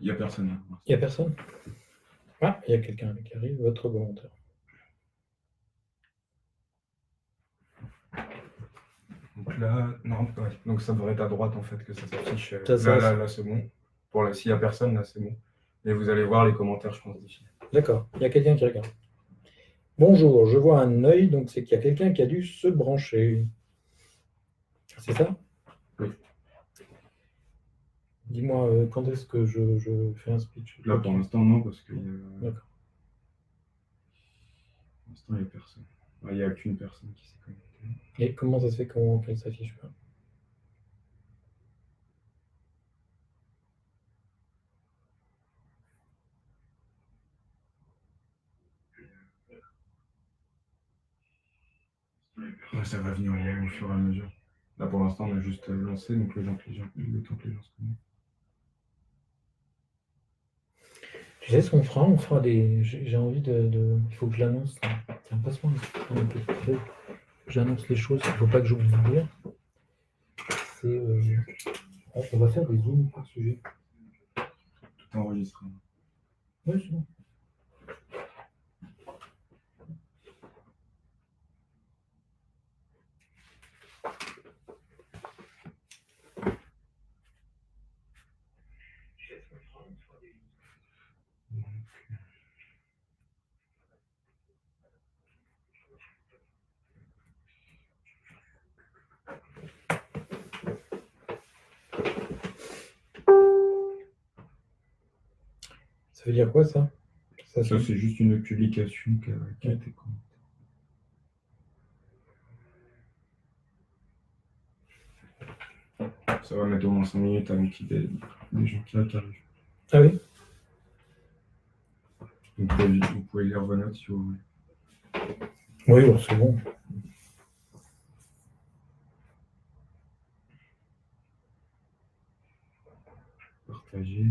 Il n'y a personne. Il n'y a personne? Ah, il y a quelqu'un qui arrive, votre volontaire. Donc là, non, ouais. Donc ça devrait être à droite en fait que ça s'affiche. Ça, Là, c'est bon. S'il n'y a personne, là, c'est bon. Et vous allez voir les commentaires, je pense, d'ici. D'accord, il y a quelqu'un qui regarde. Bonjour, je vois un œil, donc c'est qu'il y a quelqu'un qui a dû se brancher. C'est ça? Oui. Dis-moi, quand est-ce que je fais un speech? Là, pour l'instant, non, parce que D'accord. pour l'instant, il n'y a personne. Il n'y a qu'une personne qui s'est connectée. Et comment ça se fait qu'elle ne s'affiche pas? Ça va venir au fur et à mesure. Là, pour l'instant, on a juste lancé, donc le temps que les gens se connectent. Tu sais ce qu'on fera? On fera des. J'ai envie de. Il faut que je l'annonce. Tiens, passe-moi un peu de truc. J'annonce les choses, il ne faut pas que j'oublie de dire. C'est. On va faire des zooms par sujet. Tout enregistré. Oui, c'est bon. Ça veut dire quoi ça? Ça, c'est juste une publication qui a été connectée. Ça va mettre au moins 5 minutes avant qu'il y ait des gens qui arrivent. Ah oui? Vous pouvez lire vos notes si vous voulez. Oui, bon, c'est bon. Partager.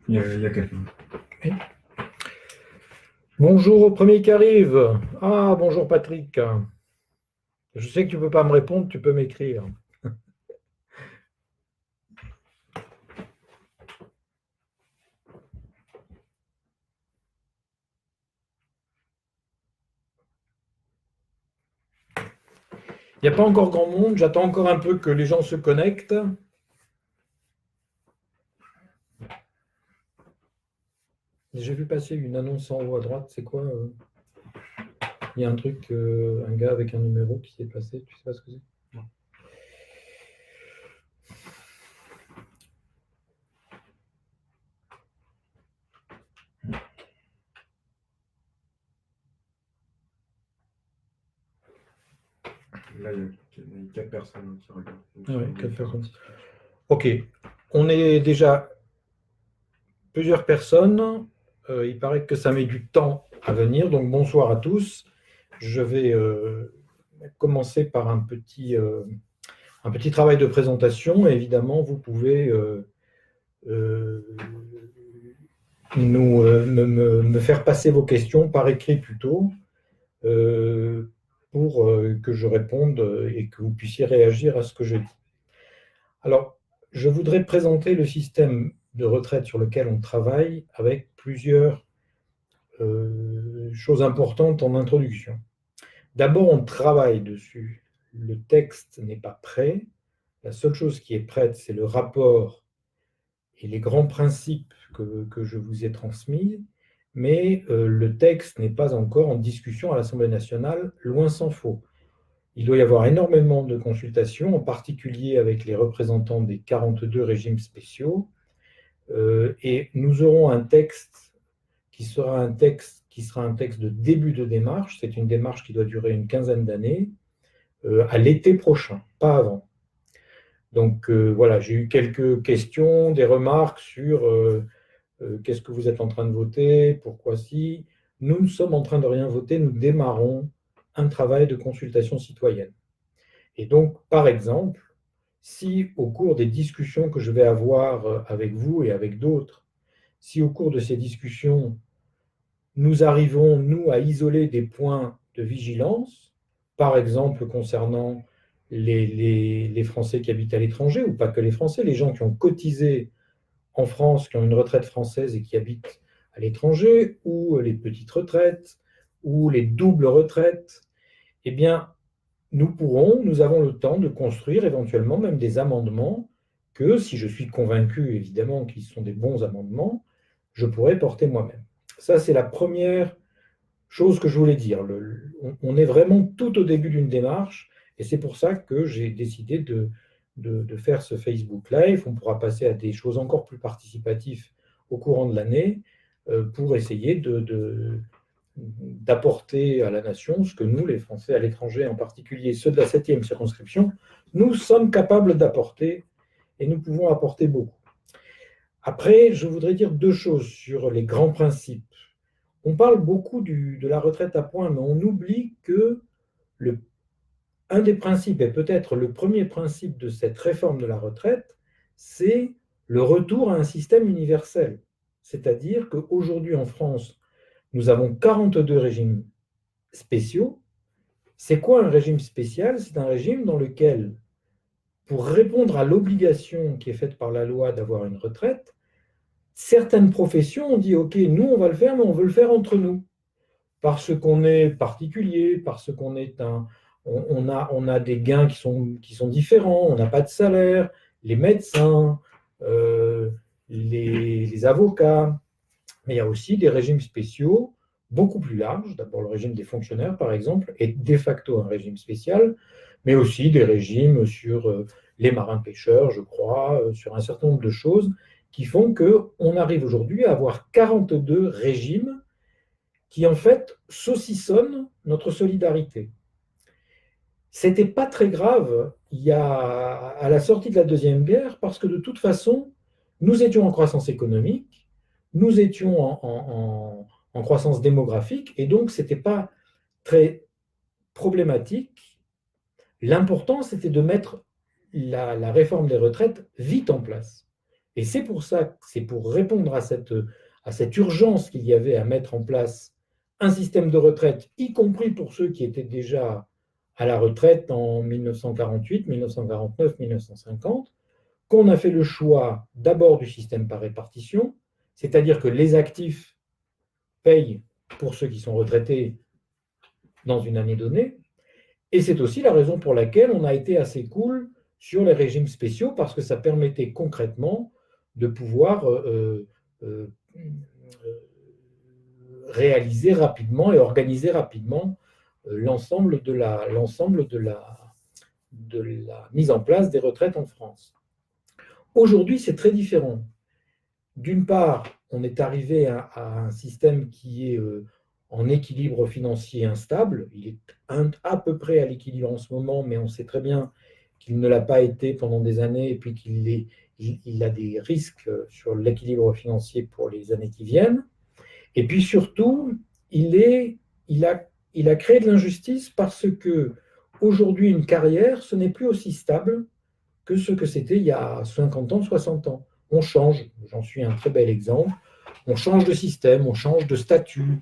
Il y a quelqu'un. Oui. Bonjour au premier qui arrive. Ah, bonjour Patrick. Je sais que tu ne peux pas me répondre, tu peux m'écrire. Il n'y a pas encore grand monde, j'attends encore un peu que les gens se connectent. J'ai vu passer une annonce en haut à droite, c'est quoi? Il y a un truc, un gars avec un numéro qui s'est passé, tu sais pas ce que c'est? Non. Là, il y a 4 personnes qui regardent. Ah oui, 4 personnes. Ok, on est déjà plusieurs personnes. Il paraît que ça met du temps à venir, donc bonsoir à tous. Je vais commencer par un petit travail de présentation. Et évidemment, vous pouvez me faire passer vos questions par écrit plutôt, pour que je réponde et que vous puissiez réagir à ce que je dis. Alors, je voudrais présenter le système de retraite sur lequel on travaille avec plusieurs choses importantes en introduction. D'abord, on travaille dessus. Le texte n'est pas prêt. La seule chose qui est prête, c'est le rapport et les grands principes que je vous ai transmis, mais le texte n'est pas encore en discussion à l'Assemblée nationale, loin s'en faut. Il doit y avoir énormément de consultations, en particulier avec les représentants des 42 régimes spéciaux, et nous aurons un texte qui sera un texte de début de démarche. C'est une démarche qui doit durer une quinzaine d'années, à l'été prochain, pas avant. Donc voilà, j'ai eu quelques questions, des remarques sur qu'est-ce que vous êtes en train de voter, pourquoi si. Nous ne sommes en train de rien voter, nous démarrons un travail de consultation citoyenne. Et donc, par exemple, si au cours des discussions que je vais avoir avec vous et avec d'autres, si au cours de ces discussions, nous arrivons, nous, à isoler des points de vigilance, par exemple concernant les Français qui habitent à l'étranger, ou pas que les Français, les gens qui ont cotisé en France, qui ont une retraite française et qui habitent à l'étranger, ou les petites retraites, ou les doubles retraites, eh bien, nous avons le temps de construire éventuellement même des amendements que, si je suis convaincu évidemment qu'ils sont des bons amendements, je pourrais porter moi-même. Ça, c'est la première chose que je voulais dire. On est vraiment tout au début d'une démarche, et c'est pour ça que j'ai décidé de faire ce Facebook Live. On pourra passer à des choses encore plus participatives au courant de l'année, pour essayer d'apporter à la nation ce que nous, les Français à l'étranger, en particulier ceux de la 7e circonscription, nous sommes capables d'apporter, et nous pouvons apporter beaucoup. Après, je voudrais dire deux choses sur les grands principes. On parle beaucoup de la retraite à points, mais on oublie que un des principes, et peut-être le premier principe de cette réforme de la retraite, c'est le retour à un système universel. C'est-à-dire qu'aujourd'hui en France, nous avons 42 régimes spéciaux. C'est quoi un régime spécial? C'est un régime dans lequel, pour répondre à l'obligation qui est faite par la loi d'avoir une retraite, certaines professions ont dit « Ok, nous on va le faire, mais on veut le faire entre nous. » Parce qu'on est particulier, parce qu'on est on a des gains qui sont différents, on n'a pas de salaire, les médecins, les avocats. Mais il y a aussi des régimes spéciaux beaucoup plus larges. D'abord, le régime des fonctionnaires, par exemple, est de facto un régime spécial, mais aussi des régimes sur les marins-pêcheurs, je crois, sur un certain nombre de choses qui font qu'on arrive aujourd'hui à avoir 42 régimes qui, en fait, saucissonnent notre solidarité. C'était pas très grave à la sortie de la Deuxième Guerre, parce que de toute façon, nous étions en croissance économique, nous étions en croissance démographique, et donc ce n'était pas très problématique. L'important, c'était de mettre la réforme des retraites vite en place. Et c'est pour ça, c'est pour répondre à cette urgence qu'il y avait à mettre en place un système de retraite, y compris pour ceux qui étaient déjà à la retraite en 1948, 1949, 1950, qu'on a fait le choix d'abord du système par répartition, c'est-à-dire que les actifs payent pour ceux qui sont retraités dans une année donnée, et c'est aussi la raison pour laquelle on a été assez cool sur les régimes spéciaux, parce que ça permettait concrètement de pouvoir réaliser rapidement et organiser rapidement l'ensemble de la mise en place des retraites en France. Aujourd'hui, c'est très différent. D'une part, on est arrivé à un système qui est en équilibre financier instable. Il est à peu près à l'équilibre en ce moment, mais on sait très bien qu'il ne l'a pas été pendant des années, et puis qu'il a des risques sur l'équilibre financier pour les années qui viennent. Et puis surtout, il a créé de l'injustice, parce que aujourd'hui, une carrière, ce n'est plus aussi stable que ce que c'était il y a 50 ans, 60 ans. On change, j'en suis un très bel exemple, on change de système, on change de statut,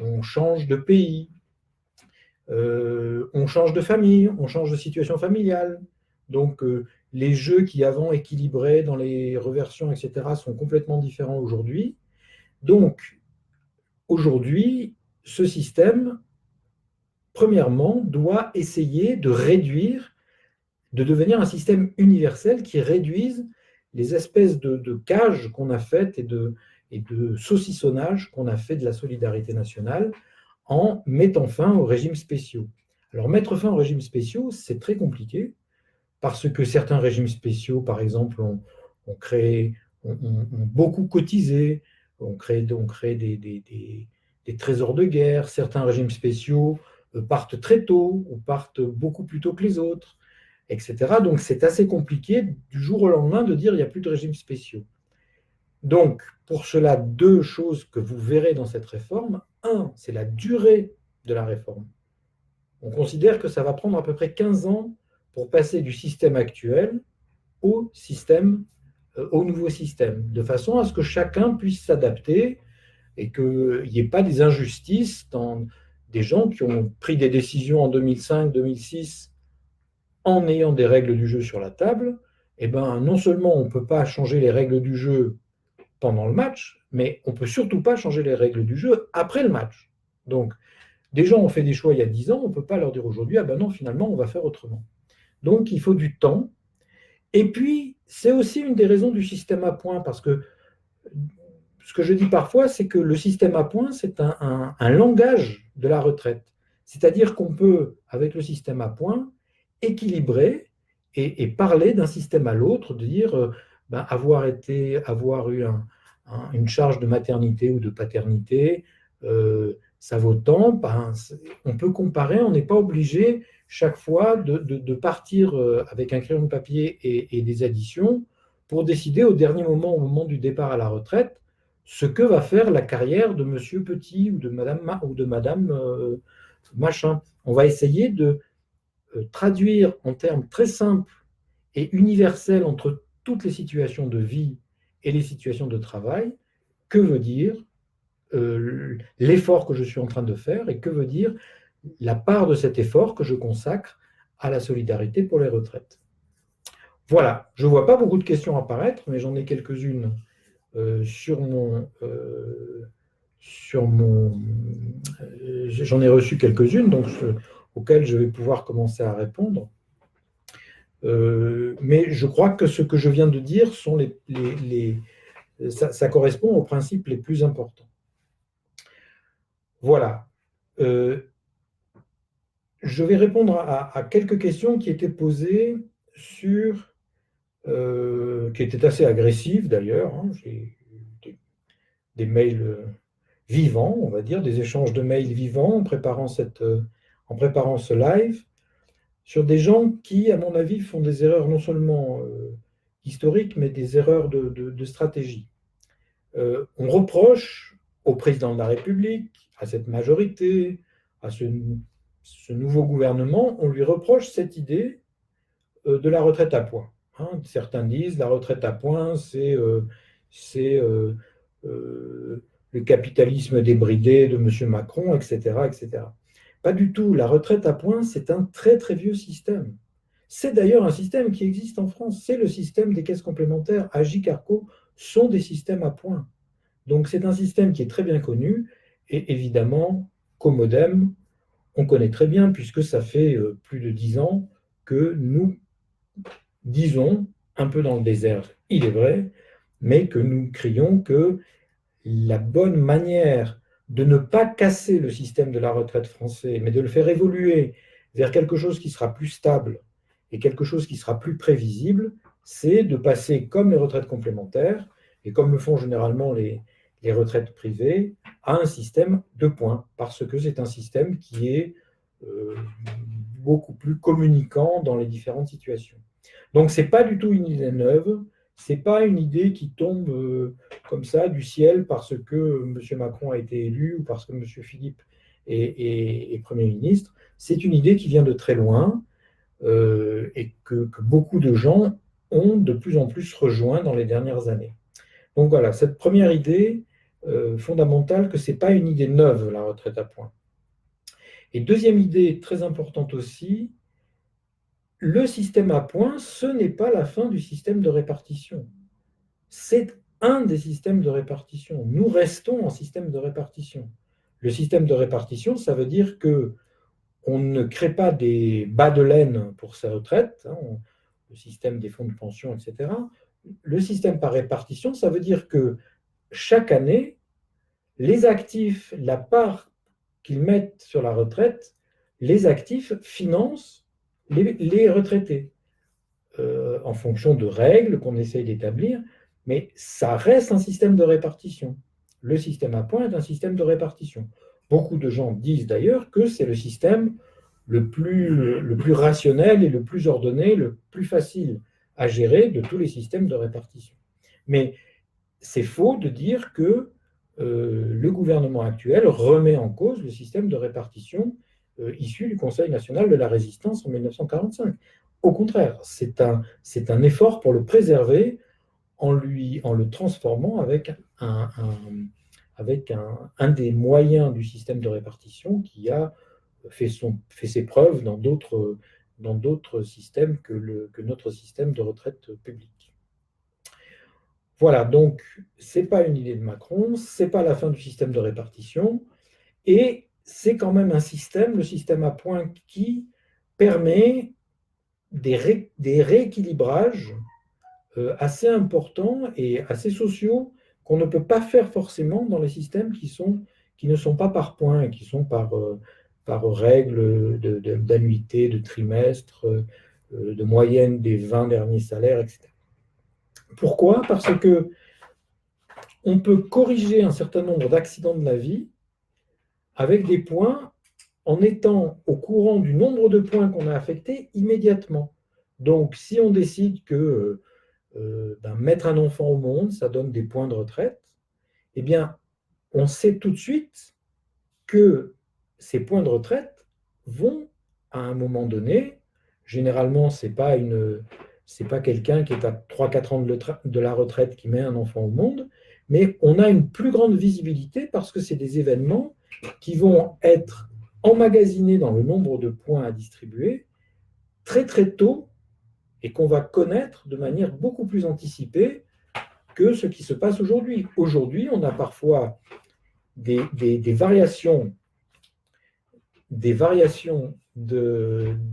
on change de pays, on change de famille, on change de situation familiale. Donc, les jeux qui avant équilibraient dans les reversions, etc., sont complètement différents aujourd'hui. Donc, aujourd'hui, ce système, premièrement, doit essayer de réduire, de devenir un système universel qui réduise les espèces de cages qu'on a faites et de saucissonnage qu'on a fait de la solidarité nationale en mettant fin aux régimes spéciaux. Alors, mettre fin aux régimes spéciaux, c'est très compliqué parce que certains régimes spéciaux, par exemple, ont beaucoup cotisé, ont créé des trésors de guerre. Certains régimes spéciaux partent très tôt ou partent beaucoup plus tôt que les autres, etc. Donc, c'est assez compliqué du jour au lendemain de dire il n'y a plus de régimes spéciaux. Donc, pour cela, deux choses que vous verrez dans cette réforme. Un, c'est la durée de la réforme. On considère que ça va prendre à peu près 15 ans pour passer du système actuel au nouveau système, de façon à ce que chacun puisse s'adapter et qu'il n'y ait pas des injustices dans des gens qui ont pris des décisions en 2005, 2006 en ayant des règles du jeu sur la table. Eh ben, non seulement on ne peut pas changer les règles du jeu pendant le match, mais on ne peut surtout pas changer les règles du jeu après le match. Donc, des gens ont fait des choix il y a 10 ans, on ne peut pas leur dire aujourd'hui, ah ben non, finalement, on va faire autrement. Donc, il faut du temps. Et puis, c'est aussi une des raisons du système à points, parce que ce que je dis parfois, c'est que le système à points, c'est un langage de la retraite. C'est-à-dire qu'on peut, avec le système à points, équilibrer et parler d'un système à l'autre, de dire ben, avoir eu une charge de maternité ou de paternité, ça vaut tant. Ben, on peut comparer, on n'est pas obligé chaque fois de partir avec un crayon de papier et des additions pour décider au dernier moment, au moment du départ à la retraite, ce que va faire la carrière de monsieur Petit ou de madame machin. On va essayer de traduire en termes très simples et universels entre toutes les situations de vie et les situations de travail, que veut dire l'effort que je suis en train de faire et que veut dire la part de cet effort que je consacre à la solidarité pour les retraites. Voilà, je ne vois pas beaucoup de questions apparaître, mais j'en ai quelques-unes j'en ai reçu quelques-unes, donc auxquelles je vais pouvoir commencer à répondre. Mais je crois que ce que je viens de dire sont ça correspond aux principes les plus importants. Voilà. Je vais répondre à quelques questions qui étaient posées qui étaient assez agressives d'ailleurs. Hein. J'ai des mails vivants, on va dire, des échanges de mails vivants en préparant ce live, sur des gens qui, à mon avis, font des erreurs non seulement historiques, mais des erreurs de stratégie. On reproche au président de la République, à cette majorité, à ce nouveau gouvernement, on lui reproche cette idée de la retraite à points. Hein. Certains disent la retraite à points, c'est le capitalisme débridé de M. Macron, etc., etc. Pas du tout. La retraite à points, c'est un très très vieux système. C'est d'ailleurs un système qui existe en France. C'est le système des caisses complémentaires. Agirc-Arrco sont des systèmes à points. Donc c'est un système qui est très bien connu et évidemment, Comodem, on connaît très bien puisque ça fait plus de 10 ans que nous disons, un peu dans le désert, il est vrai, mais que nous crions que la bonne manière de ne pas casser le système de la retraite français, mais de le faire évoluer vers quelque chose qui sera plus stable et quelque chose qui sera plus prévisible, c'est de passer, comme les retraites complémentaires, et comme le font généralement les retraites privées, à un système de points, parce que c'est un système qui est beaucoup plus communicant dans les différentes situations. Donc, ce n'est pas du tout une idée neuve, ce n'est pas une idée qui tombe comme ça du ciel parce que M. Macron a été élu ou parce que M. Philippe et Premier ministre, c'est une idée qui vient de très loin et que beaucoup de gens ont de plus en plus rejoint dans les dernières années. Donc voilà, cette première idée fondamentale, que ce n'est pas une idée neuve, la retraite à points. Et deuxième idée très importante aussi, le système à points, ce n'est pas la fin du système de répartition. C'est un des systèmes de répartition. Nous restons en système de répartition. Le système de répartition, ça veut dire que on ne crée pas des bas de laine pour sa retraite, le système des fonds de pension, etc. Le système par répartition, ça veut dire que chaque année, les actifs, la part qu'ils mettent sur la retraite, les actifs financent les retraités en fonction de règles qu'on essaye d'établir, mais ça reste un système de répartition. Le système à points est un système de répartition. Beaucoup de gens disent d'ailleurs que c'est le système le plus rationnel et le plus ordonné, le plus facile à gérer de tous les systèmes de répartition. Mais c'est faux de dire que le gouvernement actuel remet en cause le système de répartition issu du Conseil national de la résistance en 1945. Au contraire, c'est un effort pour le préserver en le transformant avec un des moyens du système de répartition qui a fait ses preuves dans d'autres systèmes que notre système de retraite publique. Voilà, donc ce n'est pas une idée de Macron, ce n'est pas la fin du système de répartition, et c'est quand même un système, le système à points, qui permet des rééquilibrages assez importants et assez sociaux qu'on ne peut pas faire forcément dans les systèmes qui ne sont pas par points et qui sont par règles d'annuité, de trimestre, de moyenne des 20 derniers salaires, etc. Pourquoi ? Parce que on peut corriger un certain nombre d'accidents de la vie avec des points en étant au courant du nombre de points qu'on a affectés immédiatement. Donc, si on décide que mettre un enfant au monde, ça donne des points de retraite, eh bien, on sait tout de suite que ces points de retraite vont, à un moment donné, généralement, ce n'est pas quelqu'un qui est à 3-4 ans de la retraite qui met un enfant au monde, mais on a une plus grande visibilité parce que c'est des événements qui vont être emmagasinés dans le nombre de points à distribuer très très tôt et qu'on va connaître de manière beaucoup plus anticipée que ce qui se passe aujourd'hui. Aujourd'hui, on a parfois des variations de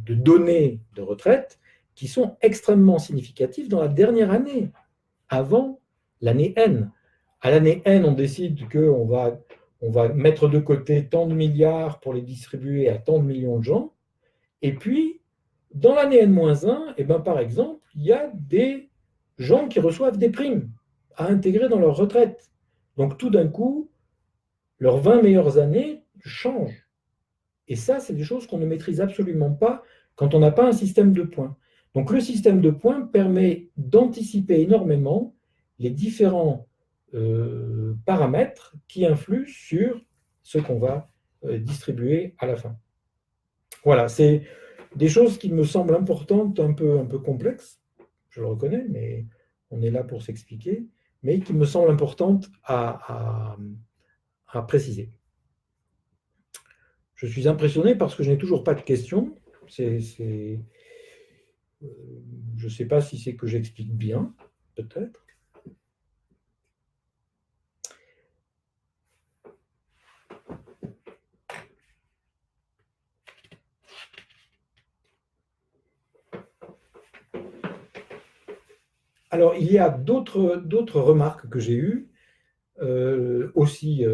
données de retraite qui sont extrêmement significatives dans la dernière année, avant l'année N. À l'année N, on décide qu'on va mettre de côté tant de milliards pour les distribuer à tant de millions de gens. Et puis, dans l'année N-1, eh ben, par exemple, il y a des gens qui reçoivent des primes à intégrer dans leur retraite. Donc, tout d'un coup, leurs 20 meilleures années changent. Et ça, c'est des choses qu'on ne maîtrise absolument pas quand on n'a pas un système de points. Donc, le système de points permet d'anticiper énormément les différents paramètres qui influent sur ce qu'on va distribuer à la fin. Voilà, c'est des choses qui me semblent importantes, un peu complexes, je le reconnais, mais on est là pour s'expliquer, mais qui me semblent importantes à préciser. Je suis impressionné parce que je n'ai toujours pas de questions. Je ne sais pas si c'est que j'explique bien, peut-être. Alors, il y a d'autres remarques que j'ai eues, aussi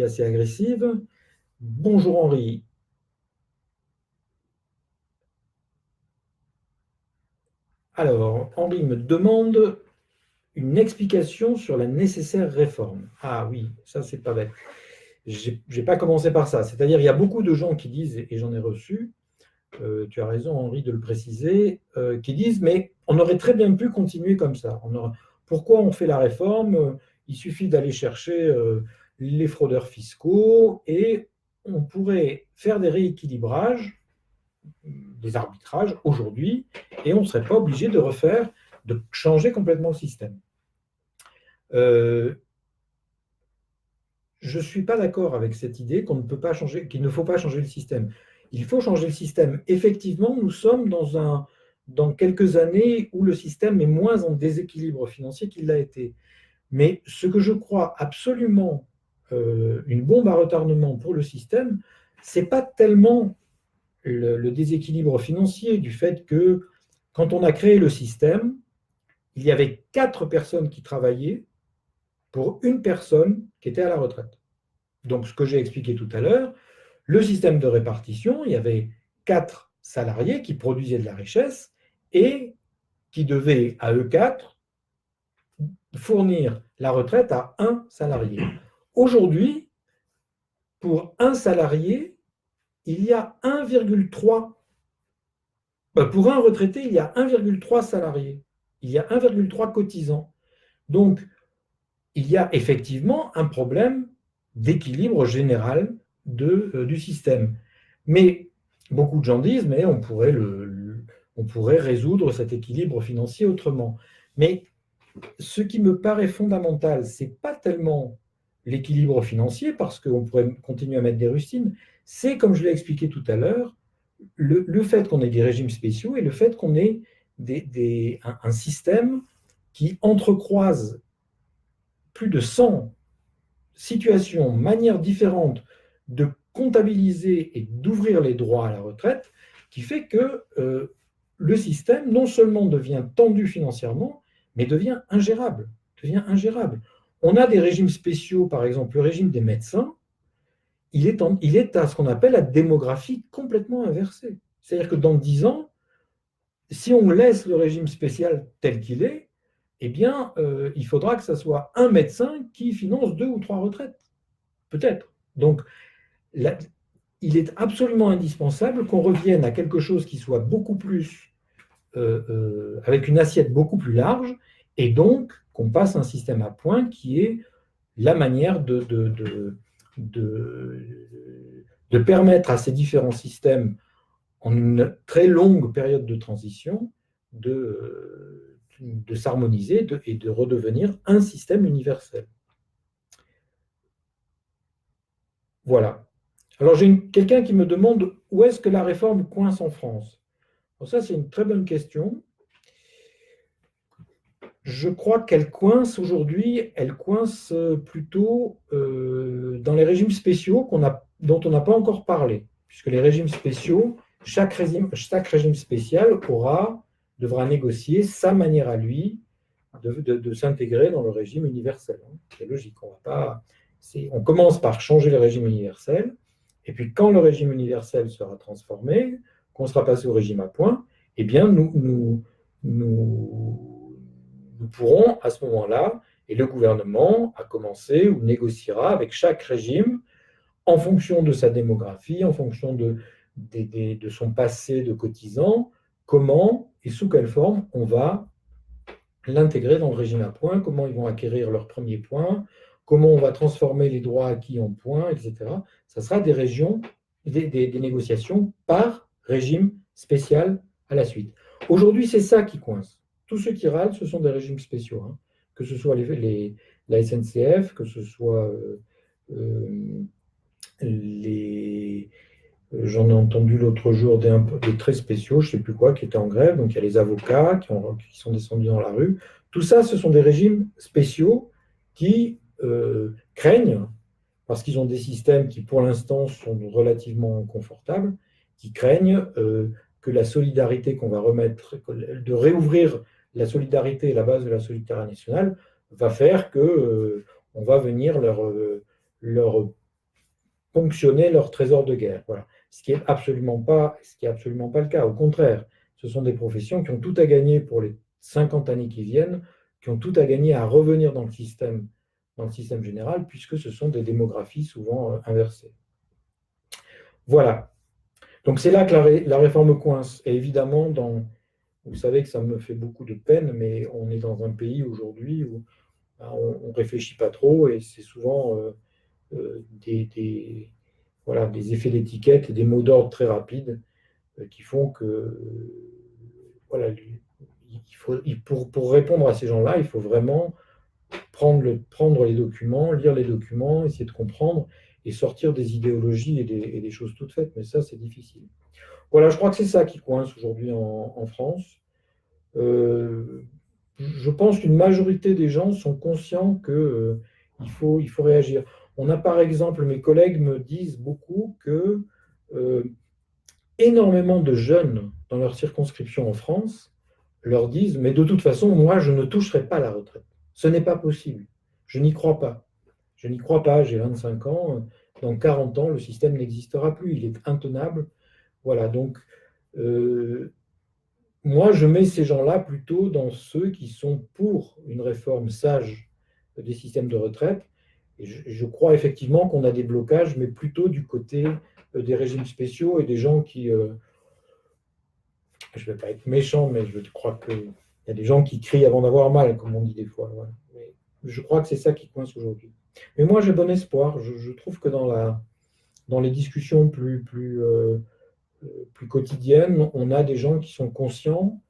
assez agressives. Bonjour Henri. Alors, Henri me demande une explication sur la nécessaire réforme. Ah oui, ça c'est pas bête. Je n'ai pas commencé par ça. C'est-à-dire, il y a beaucoup de gens qui disent, et j'en ai reçu, tu as raison Henri de le préciser, qui disent mais on aurait très bien pu continuer comme ça. Pourquoi on fait la réforme? Il suffit d'aller chercher les fraudeurs fiscaux et on pourrait faire des rééquilibrages, des arbitrages aujourd'hui, et on ne serait pas obligé de changer complètement le système. Je ne suis pas d'accord avec cette idée qu'on ne peut pas changer, qu'il ne faut pas changer le système. Il faut changer le système. Effectivement, nous sommes dans quelques années où le système est moins en déséquilibre financier qu'il l'a été. Mais ce que je crois absolument une bombe à retardement pour le système, ce n'est pas tellement le déséquilibre financier du fait que quand on a créé le système, il y avait 4 personnes qui travaillaient pour une personne qui était à la retraite. Donc, ce que j'ai expliqué tout à l'heure, le système de répartition, il y avait 4 salariés qui produisaient de la richesse et qui devaient, à eux 4, fournir la retraite à un salarié. Aujourd'hui, pour un salarié, il y a 1,3. Pour un retraité, il y a 1,3 salariés. Il y a 1,3 cotisants. Donc, il y a effectivement un problème d'équilibre général du système. Mais beaucoup de gens disent, mais on pourrait résoudre cet équilibre financier autrement. Mais ce qui me paraît fondamental, ce n'est pas tellement l'équilibre financier, parce qu'on pourrait continuer à mettre des rustines, c'est, comme je l'ai expliqué tout à l'heure, le fait qu'on ait des régimes spéciaux et le fait qu'on ait un système qui entrecroise plus de 100 situations, manières différentes de comptabiliser et d'ouvrir les droits à la retraite, qui fait que le système non seulement devient tendu financièrement, mais devient ingérable. On a des régimes spéciaux, par exemple le régime des médecins, il est à ce qu'on appelle la démographie complètement inversée. C'est-à-dire que dans 10 ans, si on laisse le régime spécial tel qu'il est, eh bien, il faudra que ce soit un médecin qui finance 2 ou 3 retraites. Peut-être. Donc, il est absolument indispensable qu'on revienne à quelque chose qui soit beaucoup plus, avec une assiette beaucoup plus large, et donc qu'on passe un système à points qui est la manière de permettre à ces différents systèmes, en une très longue période de transition, de s'harmoniser et de redevenir un système universel. Voilà. Alors j'ai quelqu'un qui me demande où est-ce que la réforme coince en France. Alors ça, c'est une très bonne question. Je crois qu'elle coince aujourd'hui, elle coince plutôt dans les régimes spéciaux dont on n'a pas encore parlé, puisque les régimes spéciaux, chaque régime spécial devra négocier sa manière à lui de s'intégrer dans le régime universel. C'est logique. On commence par changer le régime universel, et puis quand le régime universel sera transformé, qu'on sera passé au régime à points, eh bien nous pourrons à ce moment-là, et le gouvernement a commencé ou négociera avec chaque régime, en fonction de sa démographie, en fonction de son passé de cotisant, comment et sous quelle forme on va l'intégrer dans le régime à points, comment ils vont acquérir leurs premiers points, comment on va transformer les droits acquis en points, etc. Ça sera des négociations par régime spécial à la suite. Aujourd'hui, c'est ça qui coince. Tous ceux qui râlent, ce sont des régimes spéciaux, hein. Que ce soit la SNCF, que ce soit j'en ai entendu l'autre jour des très spéciaux, je ne sais plus quoi, qui étaient en grève. Donc il y a les avocats qui sont descendus dans la rue. Tout ça, ce sont des régimes spéciaux qui craignent, parce qu'ils ont des systèmes qui pour l'instant sont relativement confortables, qui craignent que la solidarité qu'on va remettre, de réouvrir la solidarité et la base de la solidarité nationale, va faire qu'on va venir leur ponctionner leur trésor de guerre. Voilà. Ce qui n'est absolument pas le cas. Au contraire, ce sont des professions qui ont tout à gagner pour les 50 années qui viennent, qui ont tout à gagner à revenir dans le système général, puisque ce sont des démographies souvent inversées. Voilà. Donc c'est là que la réforme coince. Et évidemment, vous savez que ça me fait beaucoup de peine, mais on est dans un pays aujourd'hui où on ne réfléchit pas trop et c'est souvent voilà, des effets d'étiquette et des mots d'ordre très rapides qui font que voilà, pour répondre à ces gens-là, il faut vraiment prendre les documents, lire les documents, essayer de comprendre et sortir des idéologies et des choses toutes faites. Mais ça, c'est difficile. Voilà, je crois que c'est ça qui coince aujourd'hui en France. Je pense qu'une majorité des gens sont conscients qu'il faut réagir. On a par exemple, mes collègues me disent beaucoup que énormément de jeunes dans leur circonscription en France leur disent, mais de toute façon, moi, je ne toucherai pas la retraite. Ce n'est pas possible. Je n'y crois pas. Je n'y crois pas, j'ai 25 ans. Dans 40 ans, le système n'existera plus. Il est intenable. Voilà, donc moi, je mets ces gens-là plutôt dans ceux qui sont pour une réforme sage des systèmes de retraite. Et je crois effectivement qu'on a des blocages, mais plutôt du côté des régimes spéciaux et des gens qui, je ne vais pas être méchant, mais je crois qu'il y a des gens qui crient avant d'avoir mal, comme on dit des fois. Voilà. Mais je crois que c'est ça qui coince aujourd'hui. Mais moi, j'ai bon espoir. Je trouve que dans les discussions plus quotidiennes, on a des gens qui sont conscients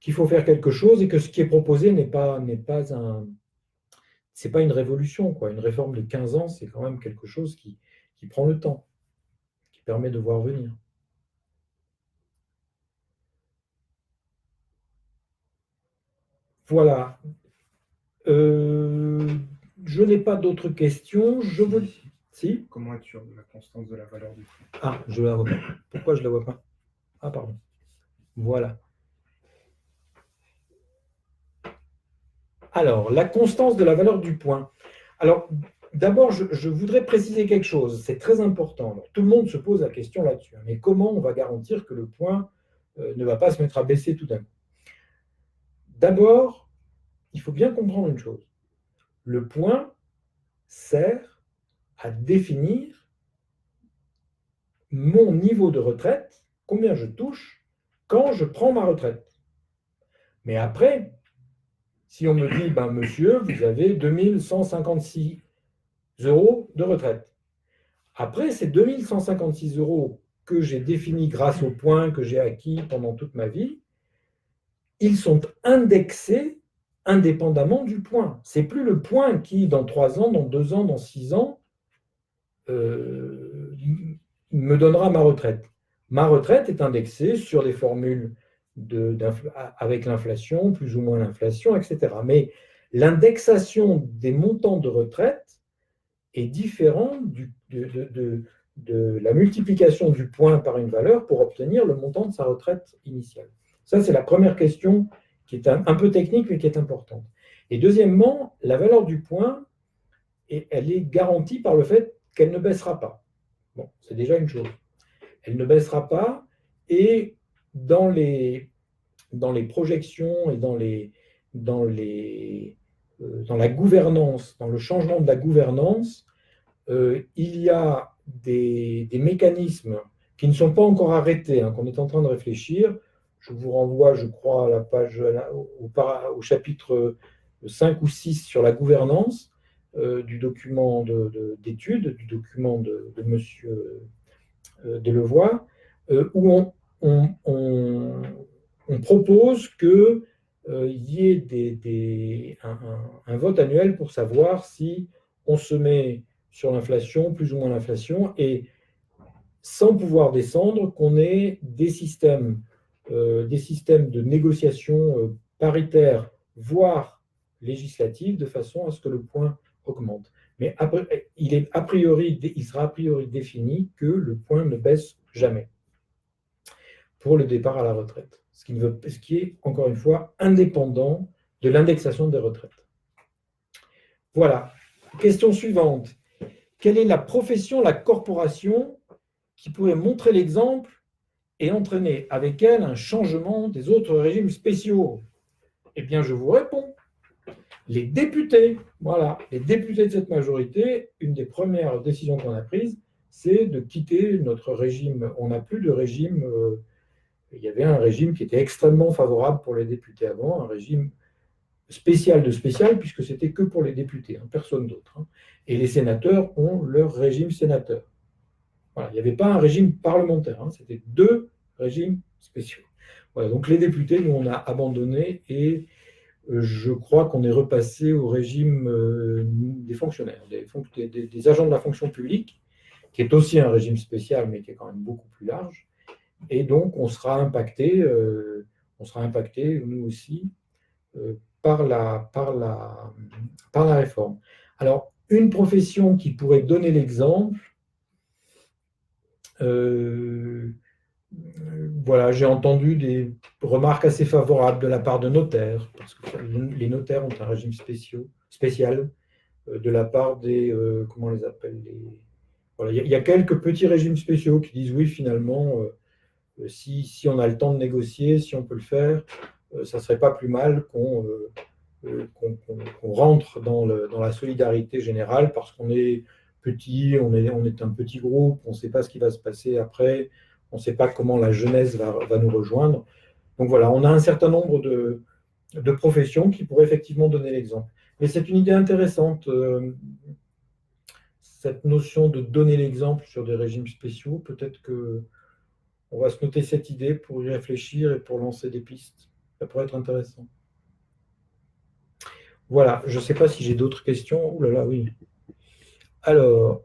qu'il faut faire quelque chose et que ce qui est proposé c'est pas une révolution, quoi. Une réforme de 15 ans, c'est quand même quelque chose qui prend le temps, qui permet de voir venir. Voilà. Je n'ai pas d'autres questions. Si. Comment es-tu sûr de la constance de la valeur du point? Ah, je la vois pas. Pourquoi je la vois pas? Ah, pardon. Voilà. Alors, la constance de la valeur du point. Alors, d'abord, je voudrais préciser quelque chose. C'est très important. Alors, tout le monde se pose la question là-dessus. Mais comment on va garantir que le point ne va pas se mettre à baisser tout d'un coup? D'abord, il faut bien comprendre une chose. Le point sert à définir mon niveau de retraite, combien je touche quand je prends ma retraite. Mais après, si on me dit, ben, monsieur, vous avez 2156 euros de retraite. Après, ces 2156 euros que j'ai définis grâce aux points que j'ai acquis pendant toute ma vie, ils sont indexés indépendamment du point. Ce n'est plus le point qui, dans 3 ans, dans 2 ans, dans 6 ans, me donnera ma retraite. Ma retraite est indexée sur les formules avec l'inflation, plus ou moins l'inflation, etc. Mais l'indexation des montants de retraite est différente de la multiplication du point par une valeur pour obtenir le montant de sa retraite initiale. Ça, c'est la première question qui est un peu technique, mais qui est importante. Et deuxièmement, la valeur du point, elle est garantie par le fait qu'elle ne baissera pas. Bon, c'est déjà une chose. Elle ne baissera pas et dans les projections et dans la gouvernance, dans le changement de la gouvernance, il y a des mécanismes qui ne sont pas encore arrêtés, qu'on est en train de réfléchir. Je vous renvoie, je crois, à la page, au chapitre 5 ou 6 sur la gouvernance du document d'étude, du document de monsieur Delevoye, où on propose qu'il y ait un vote annuel pour savoir si on se met sur l'inflation, plus ou moins l'inflation, et sans pouvoir descendre, qu'on ait des systèmes de négociation paritaires, voire législatives, de façon à ce que le point augmente. Mais après, il sera a priori défini que le point ne baisse jamais pour le départ à la retraite, ce qui est, encore une fois, indépendant de l'indexation des retraites. Voilà. Question suivante. Quelle est la profession, la corporation qui pourrait montrer l'exemple et entraîner avec elle un changement des autres régimes spéciaux? Eh bien, je vous réponds. Les députés, voilà, les députés de cette majorité, une des premières décisions qu'on a prises, c'est de quitter notre régime. On n'a plus de régime. Il y avait un régime qui était extrêmement favorable pour les députés avant, un régime spécial de spécial, puisque c'était que pour les députés, personne d'autre. Et les sénateurs ont leur régime sénateur. Voilà, il n'y avait pas un régime parlementaire, c'était deux régimes spéciaux. Voilà, donc les députés, nous, on a abandonné et je crois qu'on est repassé au régime des fonctionnaires, des agents de la fonction publique, qui est aussi un régime spécial, mais qui est quand même beaucoup plus large. Et donc, on sera impacté, nous aussi, par la réforme. Alors, une profession qui pourrait donner l'exemple, voilà, j'ai entendu des remarques assez favorables de la part de notaires, parce que les notaires ont un régime spécial de la part des, comment on les appelle, voilà, il y a quelques petits régimes spéciaux qui disent oui, finalement, si on a le temps de négocier, si on peut le faire, ça ne serait pas plus mal qu'on rentre dans la solidarité générale parce qu'on est petit, on est un petit groupe, on ne sait pas ce qui va se passer après, on ne sait pas comment la jeunesse va nous rejoindre. Donc voilà, on a un certain nombre de professions qui pourraient effectivement donner l'exemple. Mais c'est une idée intéressante, cette notion de donner l'exemple sur des régimes spéciaux. Peut-être qu'on va se noter cette idée pour y réfléchir et pour lancer des pistes. Ça pourrait être intéressant. Voilà, je ne sais pas si j'ai d'autres questions. Ouh là là, oui. Alors,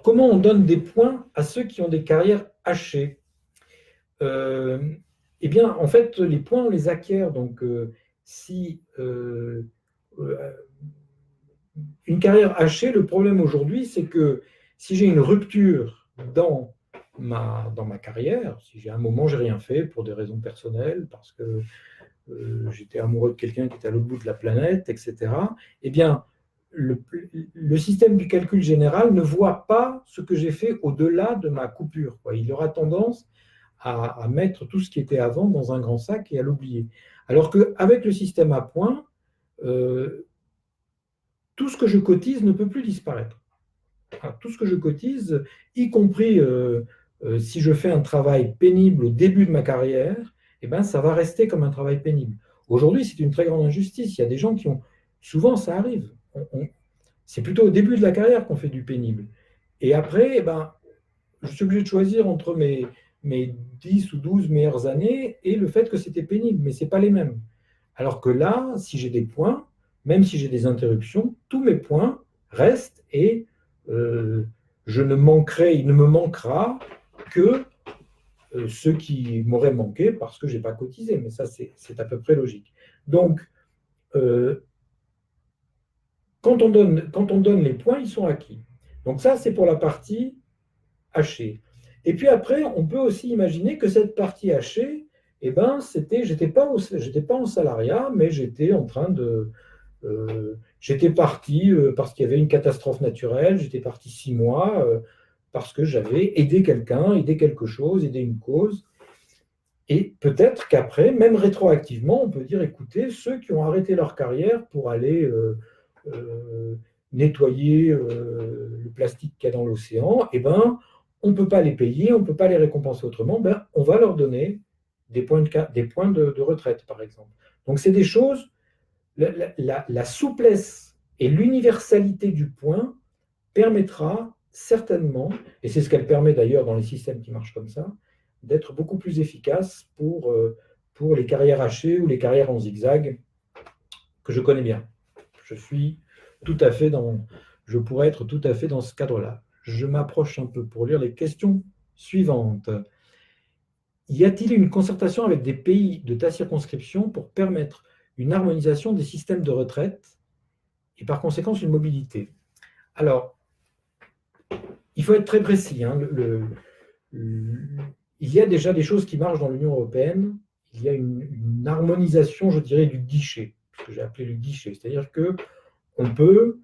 comment on donne des points à ceux qui ont des carrières hachées? Eh bien, en fait, les points, on les acquiert. Donc, si une carrière hachée, le problème aujourd'hui, c'est que si j'ai une rupture dans ma carrière, si j'ai un moment, j'ai rien fait pour des raisons personnelles, parce que j'étais amoureux de quelqu'un qui était à l'autre bout de la planète, etc., eh bien, le système du calcul général ne voit pas ce que j'ai fait au-delà de ma coupure. Il aura tendance à mettre tout ce qui était avant dans un grand sac et à l'oublier. Alors qu'avec le système à points, tout ce que je cotise ne peut plus disparaître. Tout ce que je cotise, y compris si je fais un travail pénible au début de ma carrière, eh ben, ça va rester comme un travail pénible. Aujourd'hui, c'est une très grande injustice. Il y a des gens qui ont... Souvent, ça arrive. C'est plutôt au début de la carrière qu'on fait du pénible. Et après, eh ben, je suis obligé de choisir entre mes 10 ou 12 meilleures années et le fait que c'était pénible, mais ce n'est pas les mêmes. Alors que là, si j'ai des points, même si j'ai des interruptions, tous mes points restent et il ne me manquera que ceux qui m'auraient manqué parce que je n'ai pas cotisé. Mais ça, c'est à peu près logique. Donc, quand on donne les points, ils sont acquis. Donc ça, c'est pour la partie hachée. Et puis après, on peut aussi imaginer que cette partie hachée, eh ben, j'étais pas en salariat, mais j'étais en train de... j'étais parti parce qu'il y avait une catastrophe naturelle, j'étais parti 6 mois parce que j'avais aidé quelqu'un, aidé quelque chose, aidé une cause. Et peut-être qu'après, même rétroactivement, on peut dire, écoutez, ceux qui ont arrêté leur carrière pour aller nettoyer le plastique qu'il y a dans l'océan, eh ben, on ne peut pas les payer, on ne peut pas les récompenser autrement, ben, on va leur donner des points de retraite, par exemple. Donc, c'est des choses, la souplesse et l'universalité du point permettra certainement, et c'est ce qu'elle permet d'ailleurs dans les systèmes qui marchent comme ça, d'être beaucoup plus efficace pour les carrières hachées ou les carrières en zigzag que je connais bien. Je pourrais être tout à fait dans ce cadre-là. Je m'approche un peu pour lire les questions suivantes. Y a-t-il une concertation avec des pays de ta circonscription pour permettre une harmonisation des systèmes de retraite et par conséquent une mobilité? Alors, il faut être très précis. Il y a déjà des choses qui marchent dans l'Union européenne. Il y a une harmonisation, je dirais, du guichet, ce que j'ai appelé le guichet. C'est-à-dire qu'on peut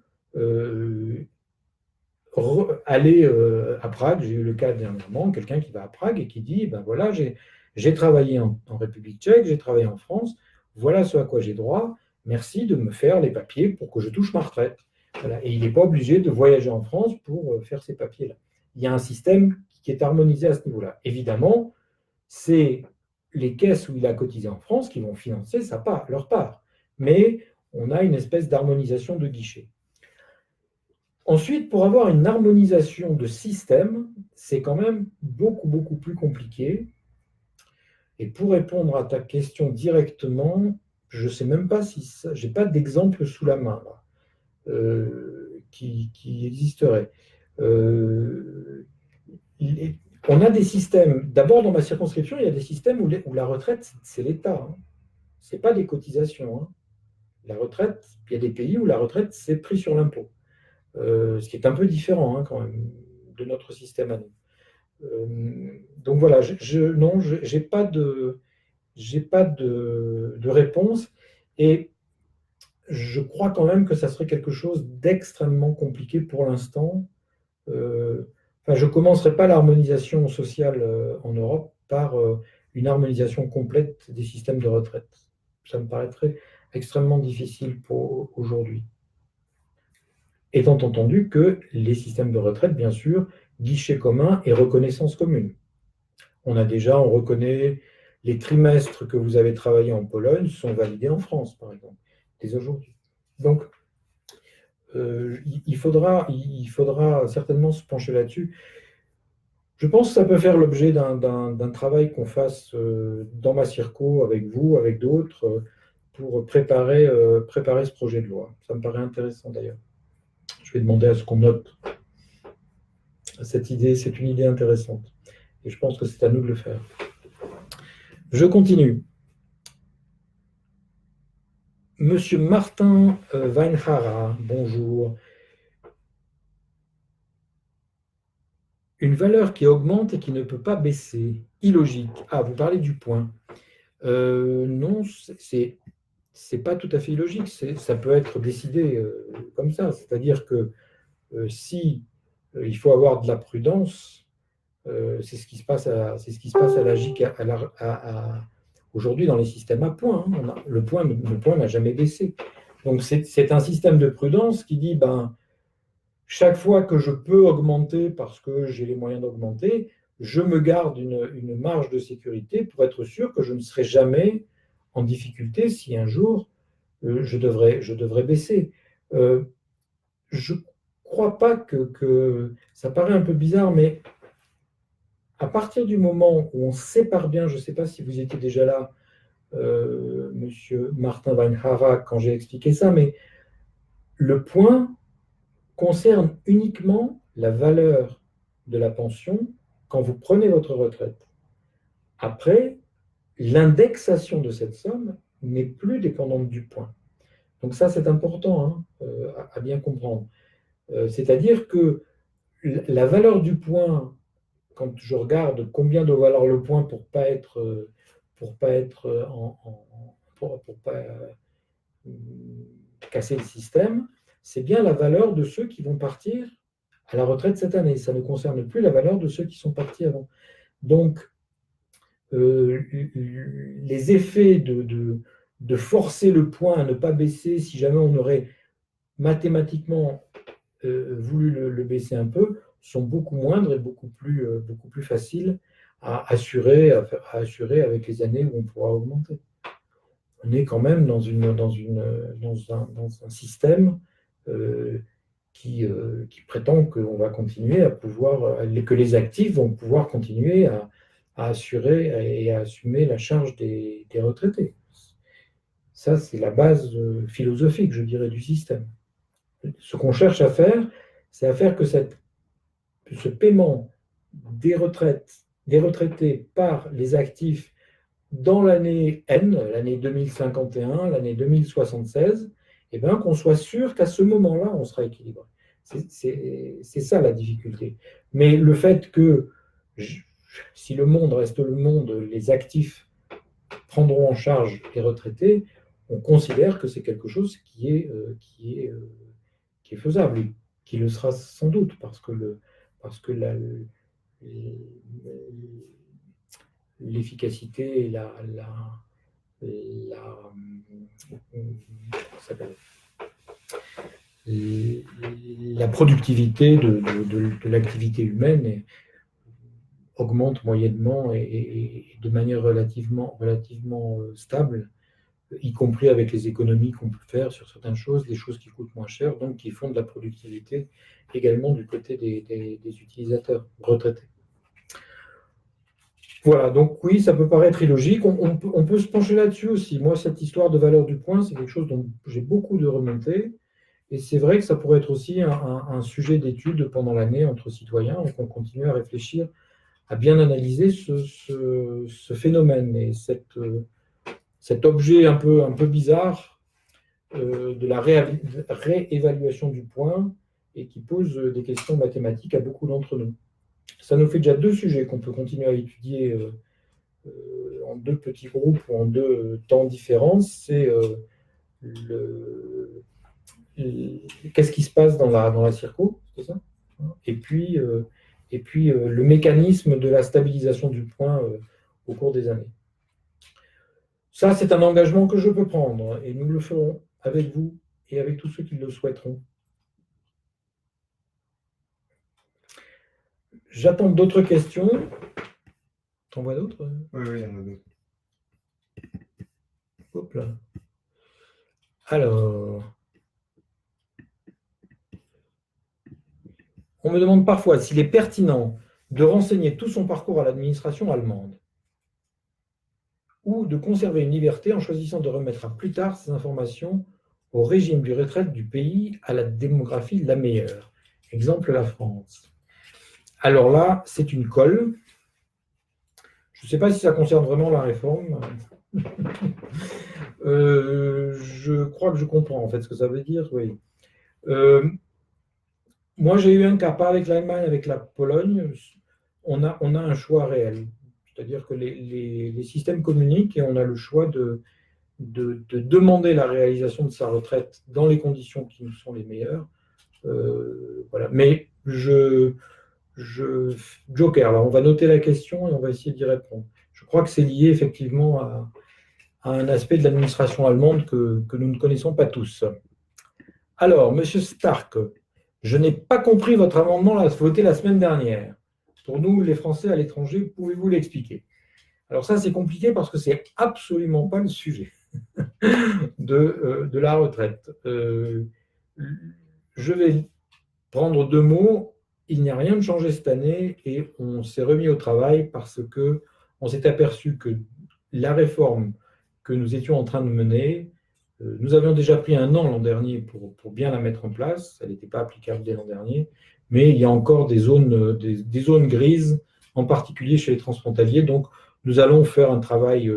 aller à Prague. J'ai eu le cas dernièrement, quelqu'un qui va à Prague et qui dit, ben voilà, j'ai travaillé en République tchèque, j'ai travaillé en France, voilà ce à quoi j'ai droit, merci de me faire les papiers pour que je touche ma retraite. Voilà. Et il n'est pas obligé de voyager en France pour faire ces papiers-là. Il y a un système qui est harmonisé à ce niveau-là. Évidemment, c'est les caisses où il a cotisé en France qui vont financer leur part. Mais on a une espèce d'harmonisation de guichet. Ensuite, pour avoir une harmonisation de système, c'est quand même beaucoup, beaucoup plus compliqué. Et pour répondre à ta question directement, je ne sais même pas si je n'ai pas d'exemple sous la main là, qui existerait. Euh, on a des systèmes, d'abord dans ma circonscription, il y a des systèmes où la retraite, c'est l'État. Hein. Ce n'est pas des cotisations. Hein. La retraite, il y a des pays où la retraite, c'est pris sur l'impôt. Ce qui est un peu différent hein, quand même de notre système à nous. Donc voilà, non, j'ai pas de réponse et je crois quand même que ça serait quelque chose d'extrêmement compliqué pour l'instant. Enfin, je ne commencerai pas l'harmonisation sociale en Europe par une harmonisation complète des systèmes de retraite. Ça me paraîtrait extrêmement difficile pour aujourd'hui. Étant entendu que les systèmes de retraite, bien sûr, guichet commun et reconnaissance commune. On reconnaît les trimestres que vous avez travaillé en Pologne sont validés en France, par exemple, dès aujourd'hui. Donc, il faudra certainement se pencher là-dessus. Je pense que ça peut faire l'objet d'un travail qu'on fasse dans ma circo, avec vous, avec d'autres, pour préparer ce projet de loi. Ça me paraît intéressant d'ailleurs. Je vais demander à ce qu'on note cette idée, c'est une idée intéressante. Et je pense que c'est à nous de le faire. Je continue. Monsieur Martin Weinhara, bonjour. Une valeur qui augmente et qui ne peut pas baisser. Illogique. Ah, vous parlez du point. Non, c'est pas tout à fait illogique. Ça peut être décidé comme ça. C'est-à-dire que si il faut avoir de la prudence, c'est ce qui se passe à la GIC aujourd'hui dans les systèmes à points. Hein. Le point n'a jamais baissé. Donc c'est un système de prudence qui dit chaque fois que je peux augmenter parce que j'ai les moyens d'augmenter, je me garde une marge de sécurité pour être sûr que je ne serai jamais en difficulté si un jour je devrais baisser. Je ne crois pas que ça paraît un peu bizarre, mais à partir du moment où on sépare bien, je ne sais pas si vous étiez déjà là, Monsieur Martin Weinhara, quand j'ai expliqué ça, mais le point concerne uniquement la valeur de la pension quand vous prenez votre retraite. Après, l'indexation de cette somme n'est plus dépendante du point. Donc ça, c'est important à bien comprendre. C'est-à-dire que la valeur du point, quand je regarde combien doit valoir le point pour pas être pour pas casser le système, c'est bien la valeur de ceux qui vont partir à la retraite cette année. Ça ne concerne plus la valeur de ceux qui sont partis avant. Donc, les effets de forcer le point à ne pas baisser si jamais on aurait mathématiquement voulu le baisser un peu sont beaucoup moindres et beaucoup plus faciles à assurer avec les années où on pourra augmenter. On est quand même dans un système qui prétend qu'on va continuer à pouvoir, que les actifs vont pouvoir continuer à assurer et à assumer la charge des retraités. Ça, c'est la base philosophique, je dirais, du système. Ce qu'on cherche à faire, c'est à faire que ce paiement des retraités par les actifs dans l'année N, l'année 2051, l'année 2076, eh bien, qu'on soit sûr qu'à ce moment-là, on sera équilibré. C'est ça la difficulté. Mais le fait que si le monde reste le monde, les actifs prendront en charge les retraités, on considère que c'est quelque chose qui est faisable, qui le sera sans doute, parce que l'efficacité et la productivité de l'activité humaine augmente moyennement et de manière relativement stable, y compris avec les économies qu'on peut faire sur certaines choses, des choses qui coûtent moins cher, donc qui font de la productivité également du côté des utilisateurs retraités. Voilà, donc oui, ça peut paraître illogique. On peut se pencher là-dessus aussi. Moi, cette histoire de valeur du point, c'est quelque chose dont j'ai beaucoup de remontées. Et c'est vrai que ça pourrait être aussi un sujet d'étude pendant l'année entre citoyens, et qu'on continue à réfléchir, à bien analyser ce phénomène et cet objet un peu bizarre de la réévaluation du point et qui pose des questions mathématiques à beaucoup d'entre nous. Ça nous fait déjà deux sujets qu'on peut continuer à étudier en deux petits groupes ou en deux temps différents. C'est qu'est-ce qui se passe dans la circo, c'est ça? Et puis, le mécanisme de la stabilisation du point au cours des années. Ça, c'est un engagement que je peux prendre et nous le ferons avec vous et avec tous ceux qui le souhaiteront. J'attends d'autres questions. T'en vois d'autres? Oui, il y en a d'autres. Hop là. Alors, on me demande parfois s'il est pertinent de renseigner tout son parcours à l'administration allemande ou de conserver une liberté en choisissant de remettre à plus tard ces informations au régime de retraite du pays à la démographie la meilleure. Exemple, la France. Alors là, c'est une colle. Je ne sais pas si ça concerne vraiment la réforme. Je crois que je comprends en fait ce que ça veut dire, oui. Moi, j'ai eu un cas, pas avec l'Allemagne, avec la Pologne. On a un choix réel. C'est-à-dire que les systèmes communiquent et on a le choix de demander la réalisation de sa retraite dans les conditions qui nous sont les meilleures. Voilà. Mais Joker, là, on va noter la question et on va essayer d'y répondre. Je crois que c'est lié effectivement à un aspect de l'administration allemande que nous ne connaissons pas tous. Alors, Monsieur Stark, je n'ai pas compris votre amendement voté la semaine dernière. Pour nous, les Français à l'étranger, pouvez-vous l'expliquer? Alors ça, c'est compliqué parce que c'est absolument pas le sujet de la retraite. Je vais prendre deux mots. Il n'y a rien de changé cette année et on s'est remis au travail parce que on s'est aperçu que la réforme que nous étions en train de mener, nous avions déjà pris un an l'an dernier pour bien la mettre en place. Elle n'était pas applicable dès l'an dernier, mais il y a encore des zones grises, en particulier chez les transfrontaliers. Donc, nous allons faire un travail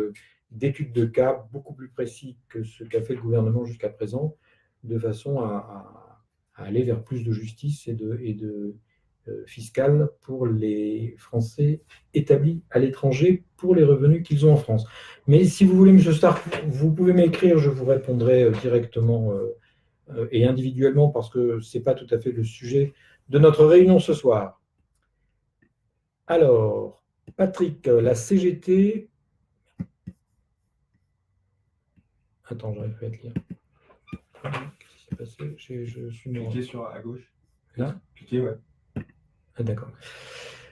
d'étude de cas beaucoup plus précis que ce qu'a fait le gouvernement jusqu'à présent, de façon à aller vers plus de justice et de fiscale pour les Français établis à l'étranger pour les revenus qu'ils ont en France. Mais si vous voulez, M. Stark, vous pouvez m'écrire, je vous répondrai directement et individuellement parce que ce n'est pas tout à fait le sujet de notre réunion ce soir. Alors, Patrick, la CGT... Attends, j'aurais pu être lire. Qu'est-ce qui s'est passé? Je suis Cliquez sur à gauche. Là? Cliquez, ouais. Ah, d'accord.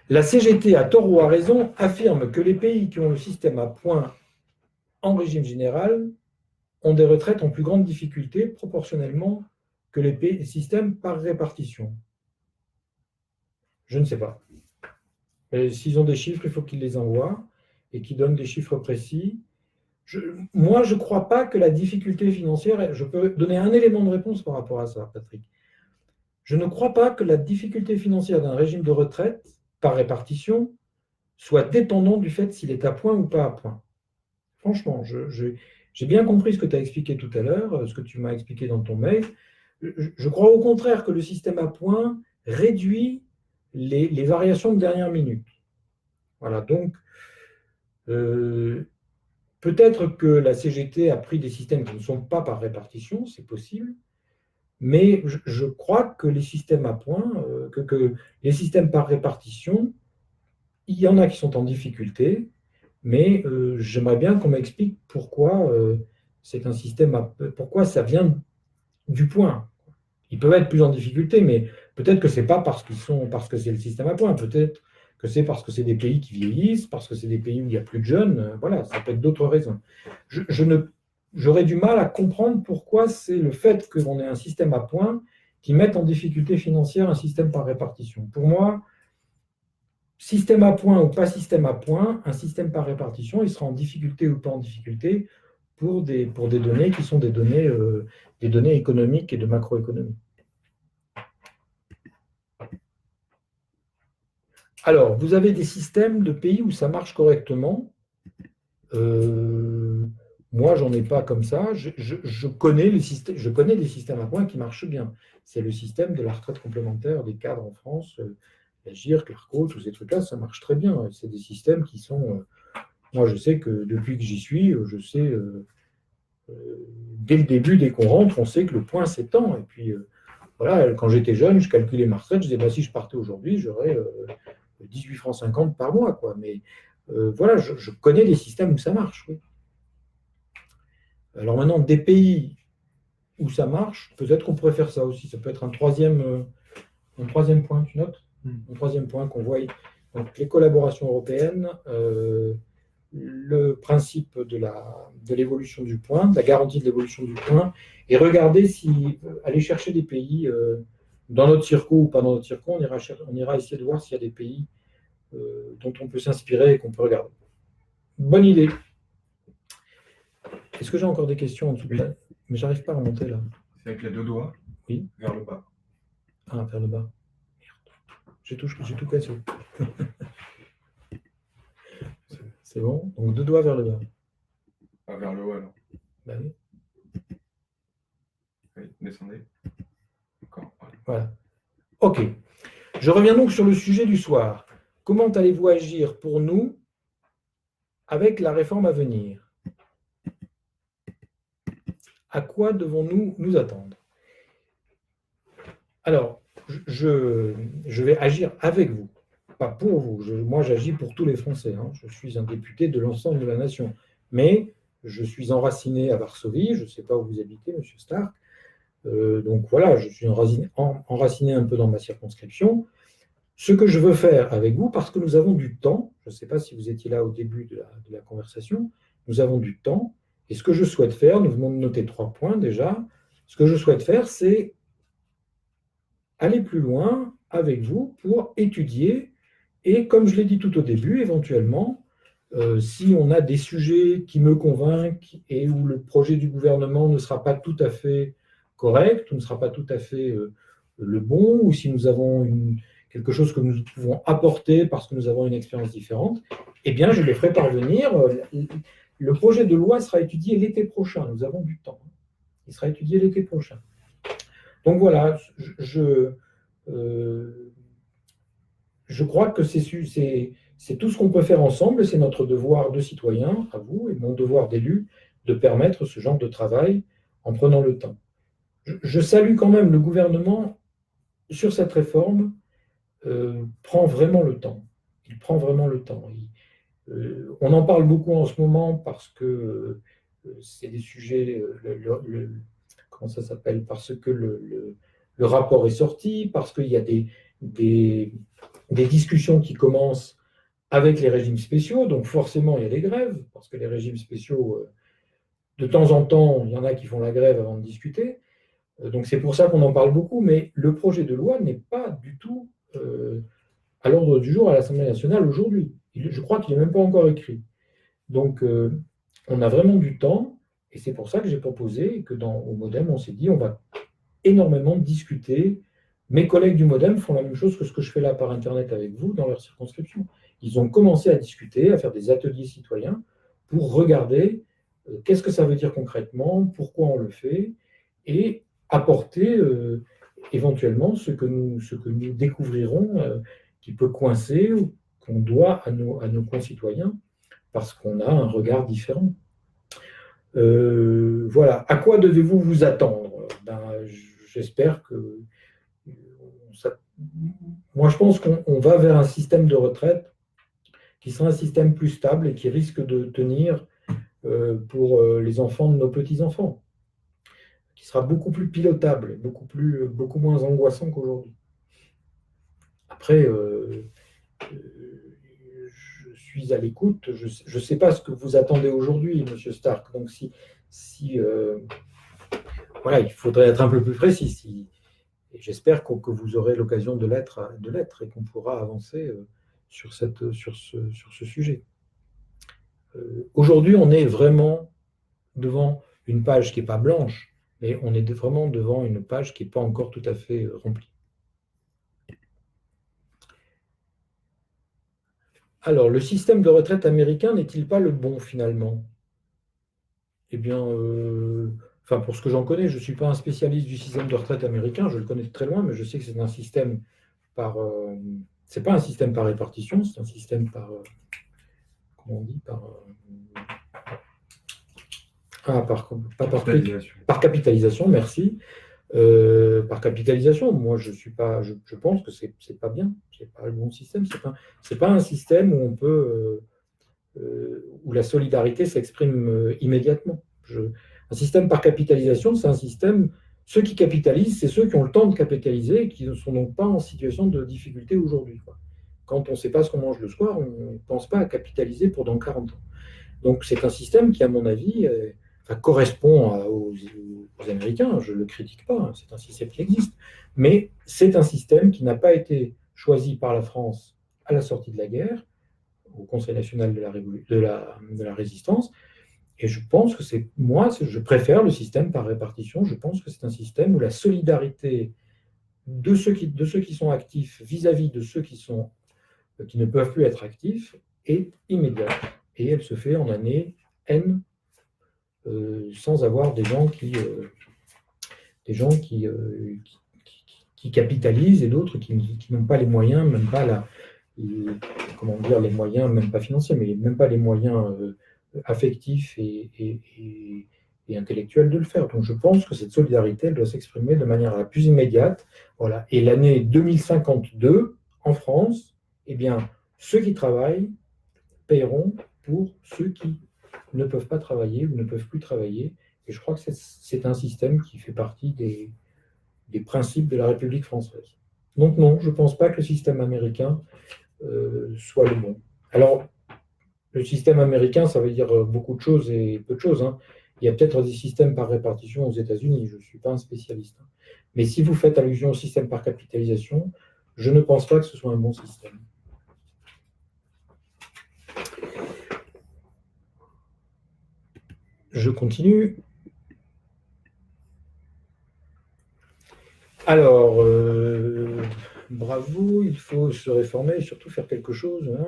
La CGT, à tort ou à raison, affirme que les pays qui ont le système à points en régime général ont des retraites en plus grande difficulté proportionnellement que les systèmes par répartition. Je ne sais pas. S'ils ont des chiffres, il faut qu'ils les envoient et qu'ils donnent des chiffres précis. Moi, je ne crois pas que la difficulté financière, je peux donner un élément de réponse par rapport à ça, Patrick. Je ne crois pas que la difficulté financière d'un régime de retraite par répartition soit dépendante du fait s'il est à point ou pas à point. Franchement, j'ai bien compris ce que tu as expliqué tout à l'heure, ce que tu m'as expliqué dans ton mail. Je crois au contraire que le système à points réduit les variations de dernière minute. Voilà, donc peut-être que la CGT a pris des systèmes qui ne sont pas par répartition, c'est possible, mais je crois que les systèmes à points, que les systèmes par répartition, il y en a qui sont en difficulté, mais j'aimerais bien qu'on m'explique pourquoi c'est un système, pourquoi ça vient du point. Ils peuvent être plus en difficulté, mais peut-être que ce n'est pas parce que c'est le système à points. Peut-être que c'est parce que c'est des pays qui vieillissent, parce que c'est des pays où il y a plus de jeunes. Voilà, ça peut être d'autres raisons. J'aurais du mal à comprendre pourquoi c'est le fait qu'on ait un système à points qui mette en difficulté financière un système par répartition. Pour moi, système à points ou pas système à points, un système par répartition, il sera en difficulté ou pas en difficulté pour des données qui sont des données économiques et de macroéconomie. Alors, vous avez des systèmes de pays où ça marche correctement. Moi, j'en ai pas comme ça. Je connais des systèmes à points qui marchent bien. C'est le système de la retraite complémentaire des cadres en France, la GIRC, l'ARCO, tous ces trucs-là, ça marche très bien. C'est des systèmes qui sont. Moi, je sais que depuis que j'y suis, je sais, dès le début, dès qu'on rentre, on sait que le point s'étend. Et puis, voilà, quand j'étais jeune, je calculais ma retraite, je disais, bah, si je partais aujourd'hui, j'aurais 18 francs 50 par mois, quoi. Mais voilà, je connais des systèmes où ça marche, oui. Alors maintenant, des pays où ça marche, peut-être qu'on pourrait faire ça aussi. Ça peut être un troisième point, tu notes? Un troisième point qu'on voit. Donc, les collaborations européennes, le principe de l'évolution du point, de la garantie de l'évolution du point, et regarder si aller chercher des pays dans notre circo ou pas dans notre circo, on ira essayer de voir s'il y a des pays dont on peut s'inspirer et qu'on peut regarder. Bonne idée. Est-ce que j'ai encore des questions en dessous? Oui. Mais j'arrive pas à remonter là. C'est avec les deux doigts. Oui. Vers le bas. Ah, vers le bas. J'ai tout cassé. C'est bon. Donc 2 doigts vers le bas. Pas vers le haut alors. Ben oui. Oui, descendez. Encore. Voilà. OK. Je reviens donc sur le sujet du soir. Comment allez-vous agir pour nous avec la réforme à venir? À quoi devons-nous nous attendre? Alors, je vais agir avec vous, pas pour vous. Moi, j'agis pour tous les Français. Hein. Je suis un député de l'ensemble de la nation. Mais je suis enraciné à Varsovie. Je ne sais pas où vous habitez, M. Stark. Donc voilà, je suis enraciné un peu dans ma circonscription. Ce que je veux faire avec vous, parce que nous avons du temps, je ne sais pas si vous étiez là au début de la conversation, nous avons du temps, et ce que je souhaite faire, nous venons de noter 3 points déjà, ce que je souhaite faire, c'est aller plus loin avec vous pour étudier, et comme je l'ai dit tout au début, éventuellement, si on a des sujets qui me convainquent et où le projet du gouvernement ne sera pas tout à fait correct, ou ne sera pas tout à fait le bon, ou si nous avons quelque chose que nous pouvons apporter parce que nous avons une expérience différente, eh bien, je les ferai parvenir. Le projet de loi sera étudié l'été prochain. Nous avons du temps. Il sera étudié l'été prochain. Donc voilà, je crois que c'est tout ce qu'on peut faire ensemble, et c'est notre devoir de citoyen, à vous, et mon devoir d'élu, de permettre ce genre de travail en prenant le temps. Je salue quand même le gouvernement sur cette réforme. Prend vraiment le temps. Il prend vraiment le temps. On en parle beaucoup en ce moment parce que c'est des sujets, comment ça s'appelle? Parce que le rapport est sorti, parce qu'il y a des discussions qui commencent avec les régimes spéciaux, donc forcément il y a des grèves, parce que les régimes spéciaux, de temps en temps, il y en a qui font la grève avant de discuter. Donc c'est pour ça qu'on en parle beaucoup, mais le projet de loi n'est pas du tout à l'ordre du jour à l'Assemblée nationale aujourd'hui. Je crois qu'il n'est même pas encore écrit. Donc, on a vraiment du temps, et c'est pour ça que j'ai proposé que au Modem, on s'est dit, on va énormément discuter. Mes collègues du Modem font la même chose que ce que je fais là par Internet avec vous dans leur circonscription. Ils ont commencé à discuter, à faire des ateliers citoyens pour regarder qu'est-ce que ça veut dire concrètement, pourquoi on le fait, et apporter éventuellement ce que nous découvrirons qui peut coincer ou qu'on doit à nos concitoyens parce qu'on a un regard différent. Voilà. À quoi devez-vous vous attendre? J'espère que... Moi, je pense qu'on va vers un système de retraite qui sera un système plus stable et qui risque de tenir pour les enfants de nos petits-enfants. qui sera beaucoup plus pilotable, beaucoup moins angoissant qu'aujourd'hui. Après, je suis à l'écoute. Je ne sais pas ce que vous attendez aujourd'hui, Monsieur Stark. Donc, voilà, il faudrait être un peu plus précis. Et j'espère que vous aurez l'occasion de l'être et qu'on pourra avancer sur ce sujet. Aujourd'hui, on est vraiment devant une page qui n'est pas blanche, mais on est vraiment devant une page qui n'est pas encore tout à fait remplie. Alors, le système de retraite américain n'est-il pas le bon finalement? Eh bien, pour ce que j'en connais, je ne suis pas un spécialiste du système de retraite américain, je le connais de très loin, mais je sais que c'est un système c'est pas un système par répartition, c'est un système comment on dit, par capitalisation, merci. Par capitalisation, moi je pense que c'est pas bien, c'est pas le bon système, c'est pas un système où on peut où la solidarité s'exprime immédiatement. Un système par capitalisation, c'est un système, ceux qui capitalisent, c'est ceux qui ont le temps de capitaliser et qui ne sont donc pas en situation de difficulté aujourd'hui. Quand on ne sait pas ce qu'on mange le soir, on ne pense pas à capitaliser pour dans 40 ans. Donc c'est un système qui, à mon avis, correspond aux Américains, je ne le critique pas, hein, c'est un système qui existe, mais c'est un système qui n'a pas été choisi par la France à la sortie de la guerre, au Conseil national de la résistance, et je pense que je préfère le système par répartition, je pense que c'est un système où la solidarité de ceux qui sont actifs vis-à-vis de ceux qui ne peuvent plus être actifs est immédiate, et elle se fait en année N, sans avoir des gens qui capitalisent et d'autres qui n'ont pas les moyens, même pas les moyens, même pas financiers, mais même pas les moyens affectifs et intellectuels de le faire. Donc je pense que cette solidarité, elle doit s'exprimer de manière la plus immédiate. Voilà. Et l'année 2052, en France, eh bien, ceux qui travaillent paieront pour ceux qui ne peuvent pas travailler ou ne peuvent plus travailler. Et je crois que c'est un système qui fait partie des principes de la République française. Donc non, je ne pense pas que le système américain soit le bon. Alors, le système américain, ça veut dire beaucoup de choses et peu de choses. Hein. Il y a peut-être des systèmes par répartition aux États-Unis, je ne suis pas un spécialiste. Hein. Mais si vous faites allusion au système par capitalisation, je ne pense pas que ce soit un bon système. Je continue. Alors, bravo, il faut se réformer et surtout faire quelque chose. Hein.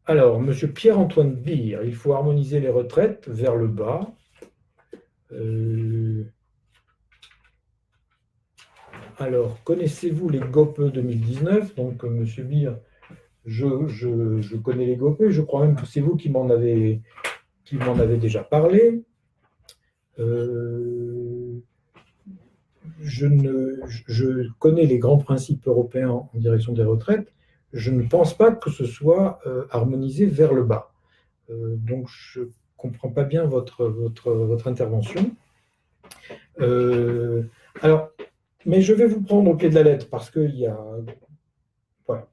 Alors, M. Pierre-Antoine Bire, il faut harmoniser les retraites vers le bas. Alors, connaissez-vous les GOPE 2019? Donc, M. Bire, je connais les GOPE, je crois même que c'est vous qui m'en avez déjà parlé. Je connais les grands principes européens en direction des retraites. Je ne pense pas que ce soit harmonisé vers le bas. Donc, je ne comprends pas bien votre intervention. Alors, mais je vais vous prendre au pied de la lettre parce que voilà,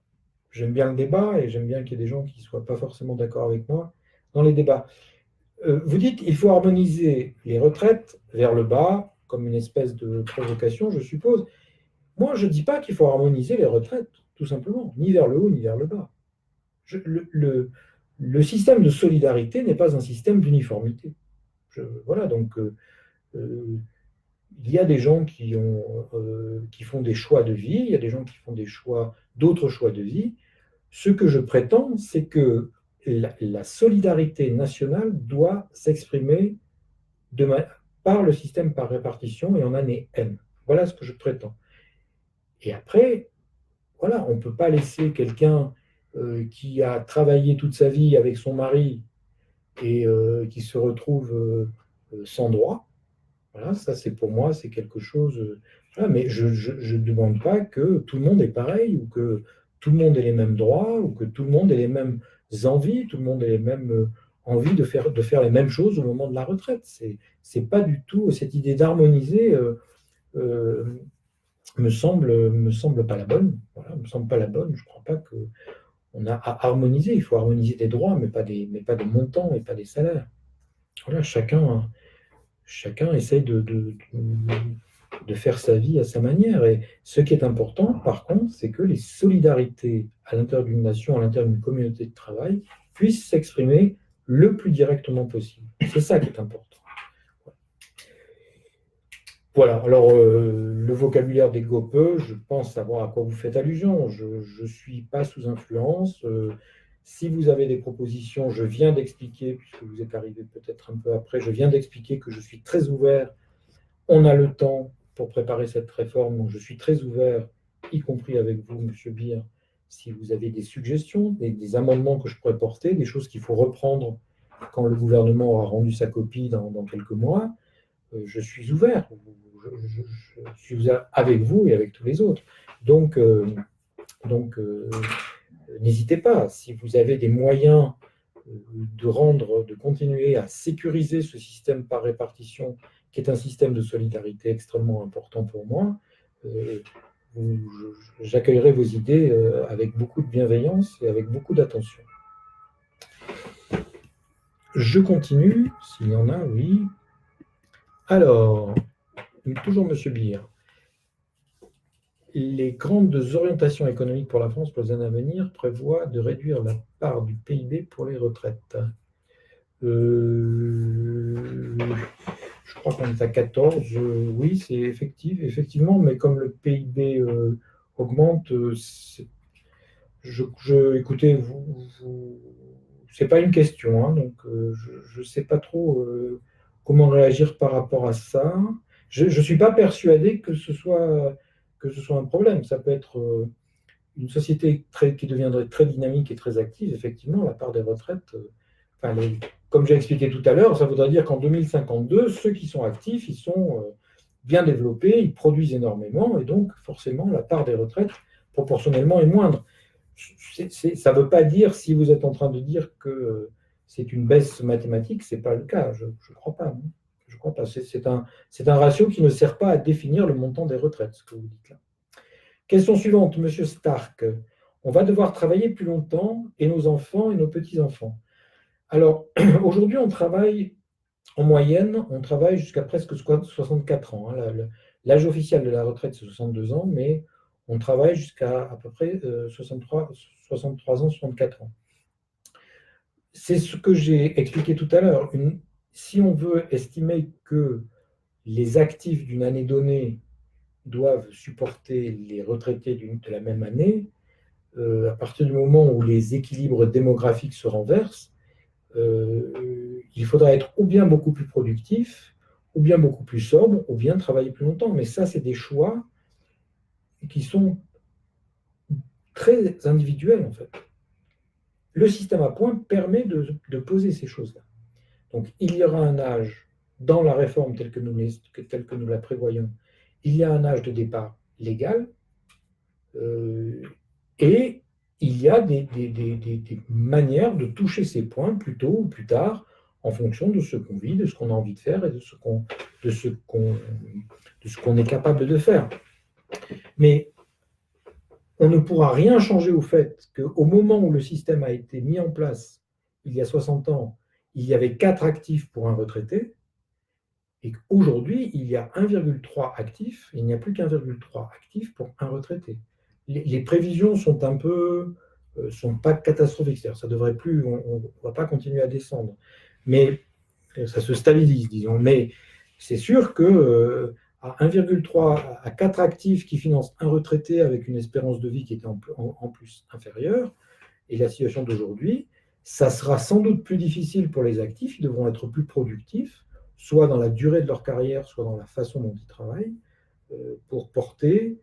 j'aime bien le débat et j'aime bien qu'il y ait des gens qui ne soient pas forcément d'accord avec moi dans les débats. Vous dites qu'il faut harmoniser les retraites vers le bas, comme une espèce de provocation, je suppose. Moi, je ne dis pas qu'il faut harmoniser les retraites, tout simplement, ni vers le haut, ni vers le bas. Le système de solidarité n'est pas un système d'uniformité. Voilà, donc il y a des gens qui font des choix de vie, il y a des gens qui font d'autres choix de vie. Ce que je prétends, c'est que la solidarité nationale doit s'exprimer par le système par répartition et en année N. Voilà ce que je prétends. Et après, voilà, on ne peut pas laisser quelqu'un qui a travaillé toute sa vie avec son mari et qui se retrouve sans droit. Voilà, ça c'est pour moi, c'est quelque chose. Voilà, mais je ne demande pas que tout le monde est pareil ou que tout le monde ait les mêmes droits ou que tout le monde ait les mêmes envies, tout le monde ait les mêmes envie de faire les mêmes choses au moment de la retraite. C'est pas du tout cette idée d'harmoniser. Me semble pas la bonne. Voilà, me semble pas la bonne. Je ne crois pas qu'on a à harmoniser. Il faut harmoniser des droits, mais pas des montants et pas des salaires. Voilà, chacun essaye de faire sa vie à sa manière. Et ce qui est important, par contre, c'est que les solidarités à l'intérieur d'une nation, à l'intérieur d'une communauté de travail, puissent s'exprimer le plus directement possible. C'est ça qui est important. Voilà, alors le vocabulaire des gopeux, je pense savoir à quoi vous faites allusion. Je ne suis pas sous influence. Si vous avez des propositions, je viens d'expliquer, puisque vous êtes arrivé peut-être un peu après, je viens d'expliquer que je suis très ouvert. On a le temps pour préparer cette réforme, donc je suis très ouvert, y compris avec vous, M. Beer, si vous avez des suggestions, des amendements que je pourrais porter, des choses qu'il faut reprendre quand le gouvernement aura rendu sa copie dans quelques mois. Je suis ouvert. Je suis ouvert avec vous et avec tous les autres. Donc n'hésitez pas. Si vous avez des moyens de continuer à sécuriser ce système par répartition, qui est un système de solidarité extrêmement important pour moi, j'accueillerai vos idées avec beaucoup de bienveillance et avec beaucoup d'attention. Je continue, s'il y en a, oui. Alors, toujours M. Beer. Les grandes orientations économiques pour la France pour les années à venir prévoient de réduire la part du PIB pour les retraites. Je crois qu'on est à 14. Oui, c'est effectivement, mais comme le PIB augmente, écoutez, c'est pas une question, hein, donc je ne sais pas trop comment réagir par rapport à ça. Je ne suis pas persuadé que ce soit un problème. Ça peut être une société qui deviendrait très dynamique et très active. Effectivement, la part des retraites, comme j'ai expliqué tout à l'heure, ça voudrait dire qu'en 2052, ceux qui sont actifs, ils sont bien développés, ils produisent énormément, et donc forcément, la part des retraites, proportionnellement, est moindre. Ça ne veut pas dire, si vous êtes en train de dire que c'est une baisse mathématique, ce n'est pas le cas. Je ne crois pas. Non. Je crois pas. C'est un ratio qui ne sert pas à définir le montant des retraites, ce que vous dites là. Question suivante, Monsieur Stark. On va devoir travailler plus longtemps, et nos enfants et nos petits-enfants. Alors, aujourd'hui, on travaille, en moyenne, on travaille jusqu'à presque 64 ans. Hein. L'âge officiel de la retraite, c'est 62 ans, mais on travaille jusqu'à à peu près 63 ans, 64 ans. C'est ce que j'ai expliqué tout à l'heure. Si on veut estimer que les actifs d'une année donnée doivent supporter les retraités de la même année, à partir du moment où les équilibres démographiques se renversent, il faudra être ou bien beaucoup plus productif, ou bien beaucoup plus sobre, ou bien travailler plus longtemps. Mais ça, c'est des choix qui sont très individuels, en fait. Le système à points permet de poser ces choses-là. Donc, il y aura un âge, dans la réforme telle que nous la prévoyons, il y a un âge de départ légal, et il y a des manières de toucher ces points plus tôt ou plus tard, en fonction de ce qu'on vit, de ce qu'on a envie de faire et de ce qu'on est capable de faire. Mais on ne pourra rien changer au fait qu'au moment où le système a été mis en place, il y a 60 ans, il y avait 4 actifs pour un retraité, et qu'aujourd'hui, il y a 1,3 actifs, et il n'y a plus qu'1,3 actifs pour un retraité. Les prévisions sont sont pas catastrophiques, c'est-à-dire ça devrait plus, on ne va pas continuer à descendre, mais ça se stabilise, disons. Mais c'est sûr que à 1,3, à 4 actifs qui financent un retraité avec une espérance de vie qui était en plus inférieure, et la situation d'aujourd'hui, ça sera sans doute plus difficile pour les actifs, ils devront être plus productifs, soit dans la durée de leur carrière, soit dans la façon dont ils travaillent, pour porter,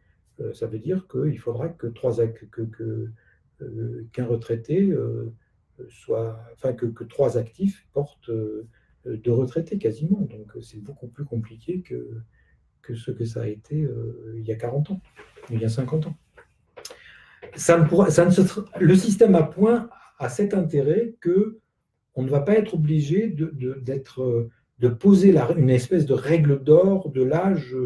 ça veut dire qu'il faudra qu'un retraité que 3 actifs portent 2 retraités quasiment. Donc c'est beaucoup plus compliqué que ce que ça a été il y a 40 ans, il y a 50 ans. Le système à points a cet intérêt que on ne va pas être obligé de poser une espèce de règle d'or de l'âge.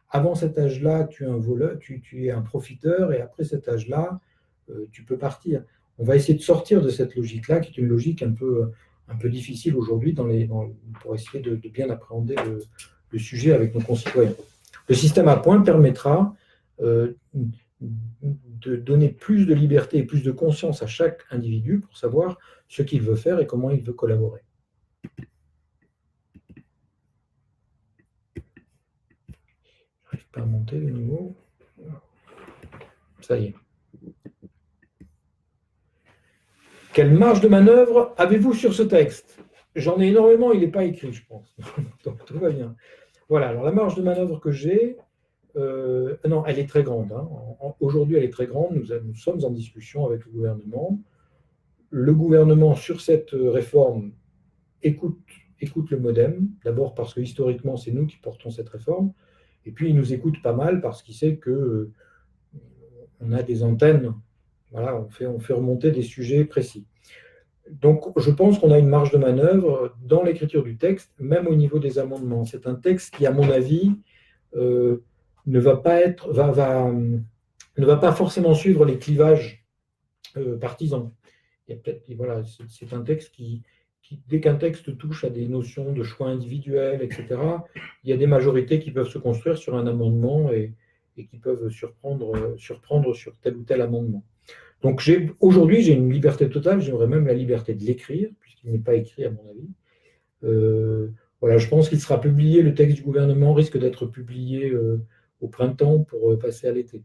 Avant cet âge-là, tu es un voleur, tu es un profiteur, et après cet âge-là, tu peux partir. On va essayer de sortir de cette logique-là, qui est une logique un peu difficile aujourd'hui pour essayer de bien appréhender le sujet avec nos concitoyens. Le système à points permettra de donner plus de liberté et plus de conscience à chaque individu pour savoir ce qu'il veut faire et comment il veut collaborer. Je n'arrive pas à monter le niveau. Ça y est. Quelle marge de manœuvre avez-vous sur ce texte? J'en ai énormément, il n'est pas écrit, je pense. Donc tout va bien. Voilà, alors la marge de manœuvre que j'ai, non, elle est très grande. Hein. Aujourd'hui, elle est très grande. Nous sommes en discussion avec le gouvernement. Le gouvernement, sur cette réforme, écoute le MODEM, d'abord parce que historiquement, c'est nous qui portons cette réforme, et puis il nous écoute pas mal parce qu'il sait qu'on a des antennes, voilà, on fait remonter des sujets précis. Donc, je pense qu'on a une marge de manœuvre dans l'écriture du texte, même au niveau des amendements. C'est un texte qui, à mon avis, ne va pas forcément suivre les clivages partisans. Voilà, c'est un texte qui, dès qu'un texte touche à des notions de choix individuels, etc., il y a des majorités qui peuvent se construire sur un amendement et qui peuvent surprendre sur tel ou tel amendement. Donc aujourd'hui, j'ai une liberté totale, j'aurais même la liberté de l'écrire, puisqu'il n'est pas écrit à mon avis. Voilà, je pense qu'il sera publié, le texte du gouvernement risque d'être publié au printemps pour passer à l'été.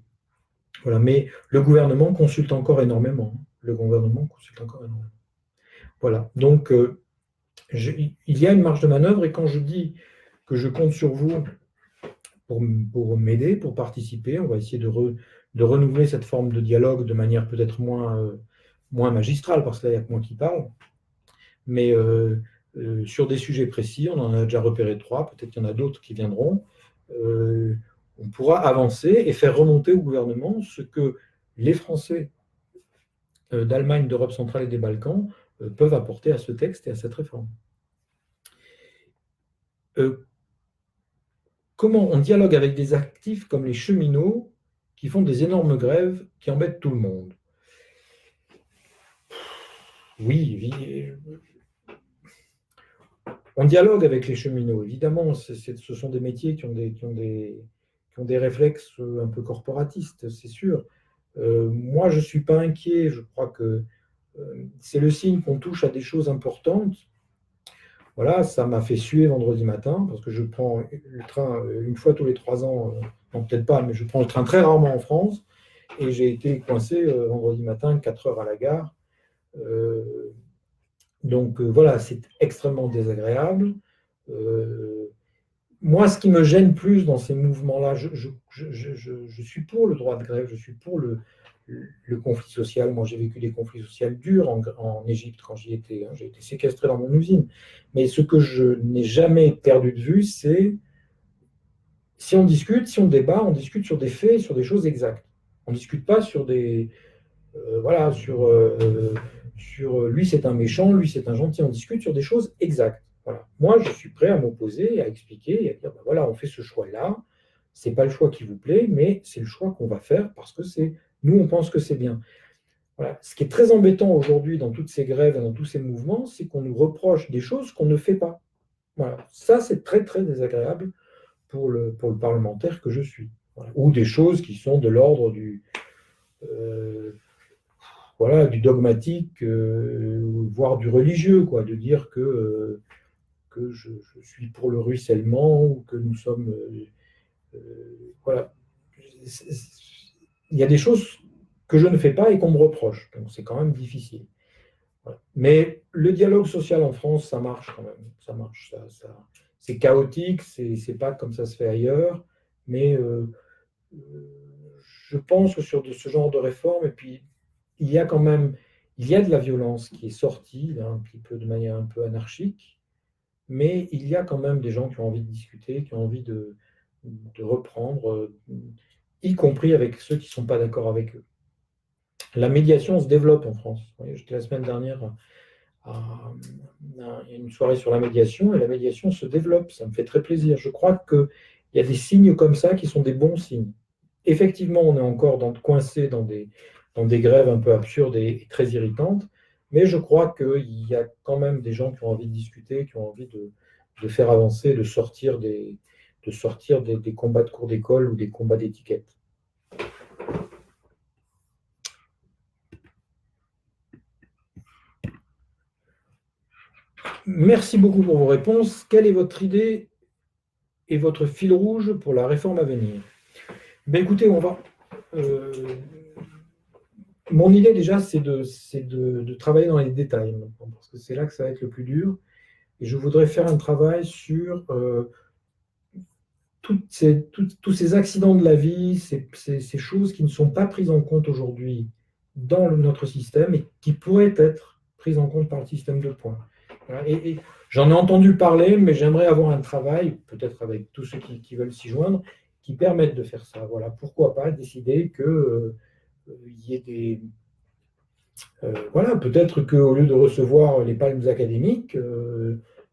Voilà, mais le gouvernement consulte encore énormément. Le gouvernement consulte encore énormément. Voilà, donc il y a une marge de manœuvre, et quand je dis que je compte sur vous pour m'aider, pour participer, on va essayer de renouveler cette forme de dialogue de manière peut-être moins magistrale, parce que là, il n'y a que moi qui parle, mais sur des sujets précis, on en a déjà repéré 3, peut-être qu'il y en a d'autres qui viendront, on pourra avancer et faire remonter au gouvernement ce que les Français d'Allemagne, d'Europe centrale et des Balkans peuvent apporter à ce texte et à cette réforme. Comment on dialogue avec des actifs comme les cheminots qui font des énormes grèves qui embêtent tout le monde? Oui, on dialogue avec les cheminots. Évidemment, ce sont des métiers qui ont des réflexes un peu corporatistes, c'est sûr. Moi, je ne suis pas inquiet. Je crois que c'est le signe qu'on touche à des choses importantes. Voilà, ça m'a fait suer vendredi matin, parce que je prends le train une fois tous les 3 ans, non peut-être pas, mais je prends le train très rarement en France, et j'ai été coincé vendredi matin 4 heures à la gare. Donc voilà, c'est extrêmement désagréable. Moi, ce qui me gêne plus dans ces mouvements-là, je suis pour le droit de grève, je suis pour le conflit social. Moi, j'ai vécu des conflits sociaux durs en Égypte quand j'y étais. J'ai été séquestré dans mon usine. Mais ce que je n'ai jamais perdu de vue, c'est si on discute, si on débat, on discute sur des faits, sur des choses exactes. On ne discute pas sur des... voilà, sur lui c'est un méchant, lui c'est un gentil. On discute sur des choses exactes. Voilà. Moi, je suis prêt à m'opposer, à expliquer, et à dire, ben voilà, on fait ce choix-là. Ce n'est pas le choix qui vous plaît, mais c'est le choix qu'on va faire parce que nous, on pense que c'est bien. Voilà. Ce qui est très embêtant aujourd'hui dans toutes ces grèves et dans tous ces mouvements, c'est qu'on nous reproche des choses qu'on ne fait pas. Voilà. Ça, c'est très, très désagréable pour le parlementaire que je suis. Voilà. Ou des choses qui sont de l'ordre du dogmatique, voire du religieux, quoi, de dire que je suis pour le ruissellement ou que nous sommes... voilà. Il y a des choses que je ne fais pas et qu'on me reproche, donc c'est quand même difficile. Voilà. Mais le dialogue social en France, ça marche quand même. Ça marche. C'est chaotique, c'est pas comme ça se fait ailleurs, mais je pense que sur ce genre de réforme, et puis il y a de la violence qui est sortie un petit peu de manière un peu anarchique, mais il y a quand même des gens qui ont envie de discuter, qui ont envie de reprendre, y compris avec ceux qui ne sont pas d'accord avec eux. La médiation se développe en France. J'étais la semaine dernière une soirée sur la médiation, et la médiation se développe. Ça me fait très plaisir. Je crois qu'il y a des signes comme ça qui sont des bons signes. Effectivement, on est encore coincé dans des grèves un peu absurdes et très irritantes, mais je crois qu'il y a quand même des gens qui ont envie de discuter, qui ont envie de faire avancer, de sortir des combats de cours d'école ou des combats d'étiquette. Merci beaucoup pour vos réponses. Quelle est votre idée et votre fil rouge pour la réforme à venir? Ben écoutez, mon idée déjà, c'est de travailler dans les détails maintenant, parce que c'est là que ça va être le plus dur. Et je voudrais faire un travail sur tous ces accidents de la vie, ces choses qui ne sont pas prises en compte aujourd'hui dans notre système et qui pourraient être prises en compte par le système de points. Voilà. Et j'en ai entendu parler, mais j'aimerais avoir un travail, peut-être avec tous ceux qui veulent s'y joindre, qui permettent de faire ça. Voilà. Pourquoi pas décider qu'il y ait des... voilà, peut-être qu'au lieu de recevoir les palmes académiques,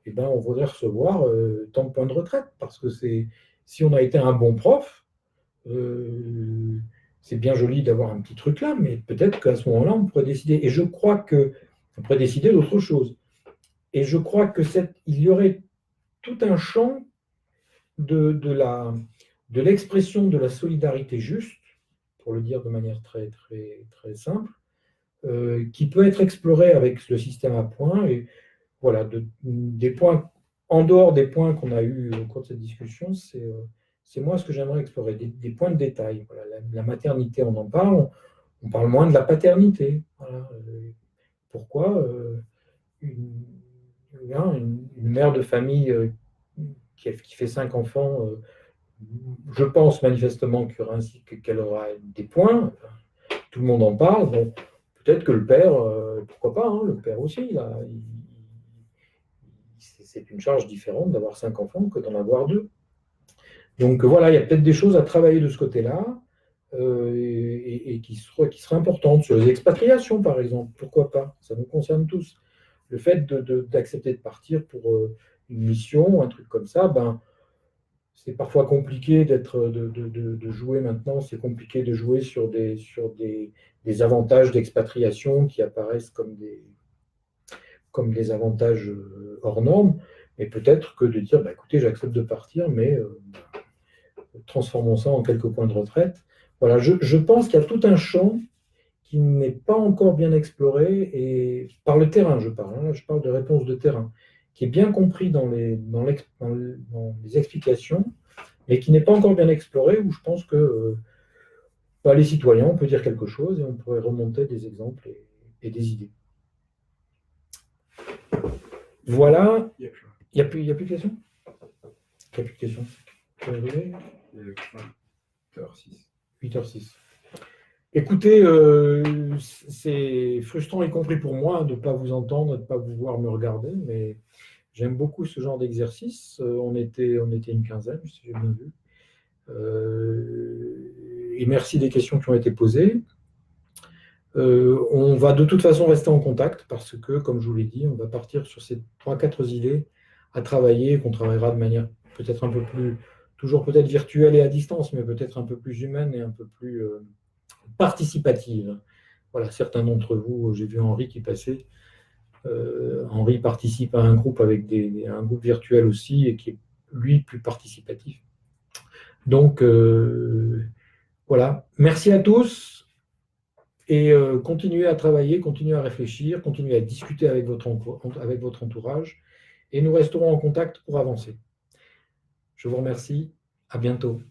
eh ben, on voudrait recevoir tant de points de retraite, parce que si on a été un bon prof, c'est bien joli d'avoir un petit truc là, mais peut-être qu'à ce moment-là, on pourrait décider. Et je crois qu'on pourrait décider d'autre chose. Et je crois qu'il y aurait tout un champ de l'expression de la solidarité juste, pour le dire de manière très, très, très simple, qui peut être exploré avec le système à points. Et voilà, des points, en dehors des points qu'on a eus au cours de cette discussion, c'est moi ce que j'aimerais explorer, des points de détail. Voilà, la maternité, on en parle, on parle moins de la paternité. Voilà. Pourquoi une mère de famille qui fait 5 enfants, je pense manifestement qu'elle aura des points, tout le monde en parle. Bon, peut-être que le père, pourquoi pas, hein, le père aussi, c'est une charge différente d'avoir 5 enfants que d'en avoir 2. Donc voilà, il y a peut-être des choses à travailler de ce côté-là et qui seraient importantes. Sur les expatriations, par exemple, pourquoi pas? Ça nous concerne tous. Le fait d'accepter de partir pour une mission, un truc comme ça, ben, c'est parfois compliqué de jouer maintenant, c'est compliqué de jouer sur des avantages d'expatriation qui apparaissent comme des avantages hors normes, mais peut-être que de dire, bah, écoutez, j'accepte de partir, mais transformons ça en quelques points de retraite. Voilà, je pense qu'il y a tout un champ qui n'est pas encore bien exploré, et par le terrain, je parle de réponse de terrain, qui est bien compris dans les explications, mais qui n'est pas encore bien exploré, où je pense que les citoyens, on peut dire quelque chose et on pourrait remonter des exemples et des idées. Voilà. Il n'y a plus de questions? Il n'y a plus de questions. 8h06. 8h06. Écoutez, c'est frustrant, y compris pour moi, de ne pas vous entendre, de ne pas vous voir me regarder, mais j'aime beaucoup ce genre d'exercice. On était une quinzaine, si j'ai bien vu. Et merci des questions qui ont été posées. On va de toute façon rester en contact parce que, comme je vous l'ai dit, on va partir sur ces 3-4 idées à travailler, qu'on travaillera de manière peut-être un peu plus, toujours peut-être virtuelle et à distance, mais peut-être un peu plus humaine et un peu plus participative. Voilà, certains d'entre vous, j'ai vu Henri qui passait. Henri participe à un groupe avec un groupe virtuel aussi et qui est, lui, plus participatif. Donc, voilà. Merci à tous. Et continuez à travailler, continuez à réfléchir, continuez à discuter avec votre entourage. Et nous resterons en contact pour avancer. Je vous remercie. À bientôt.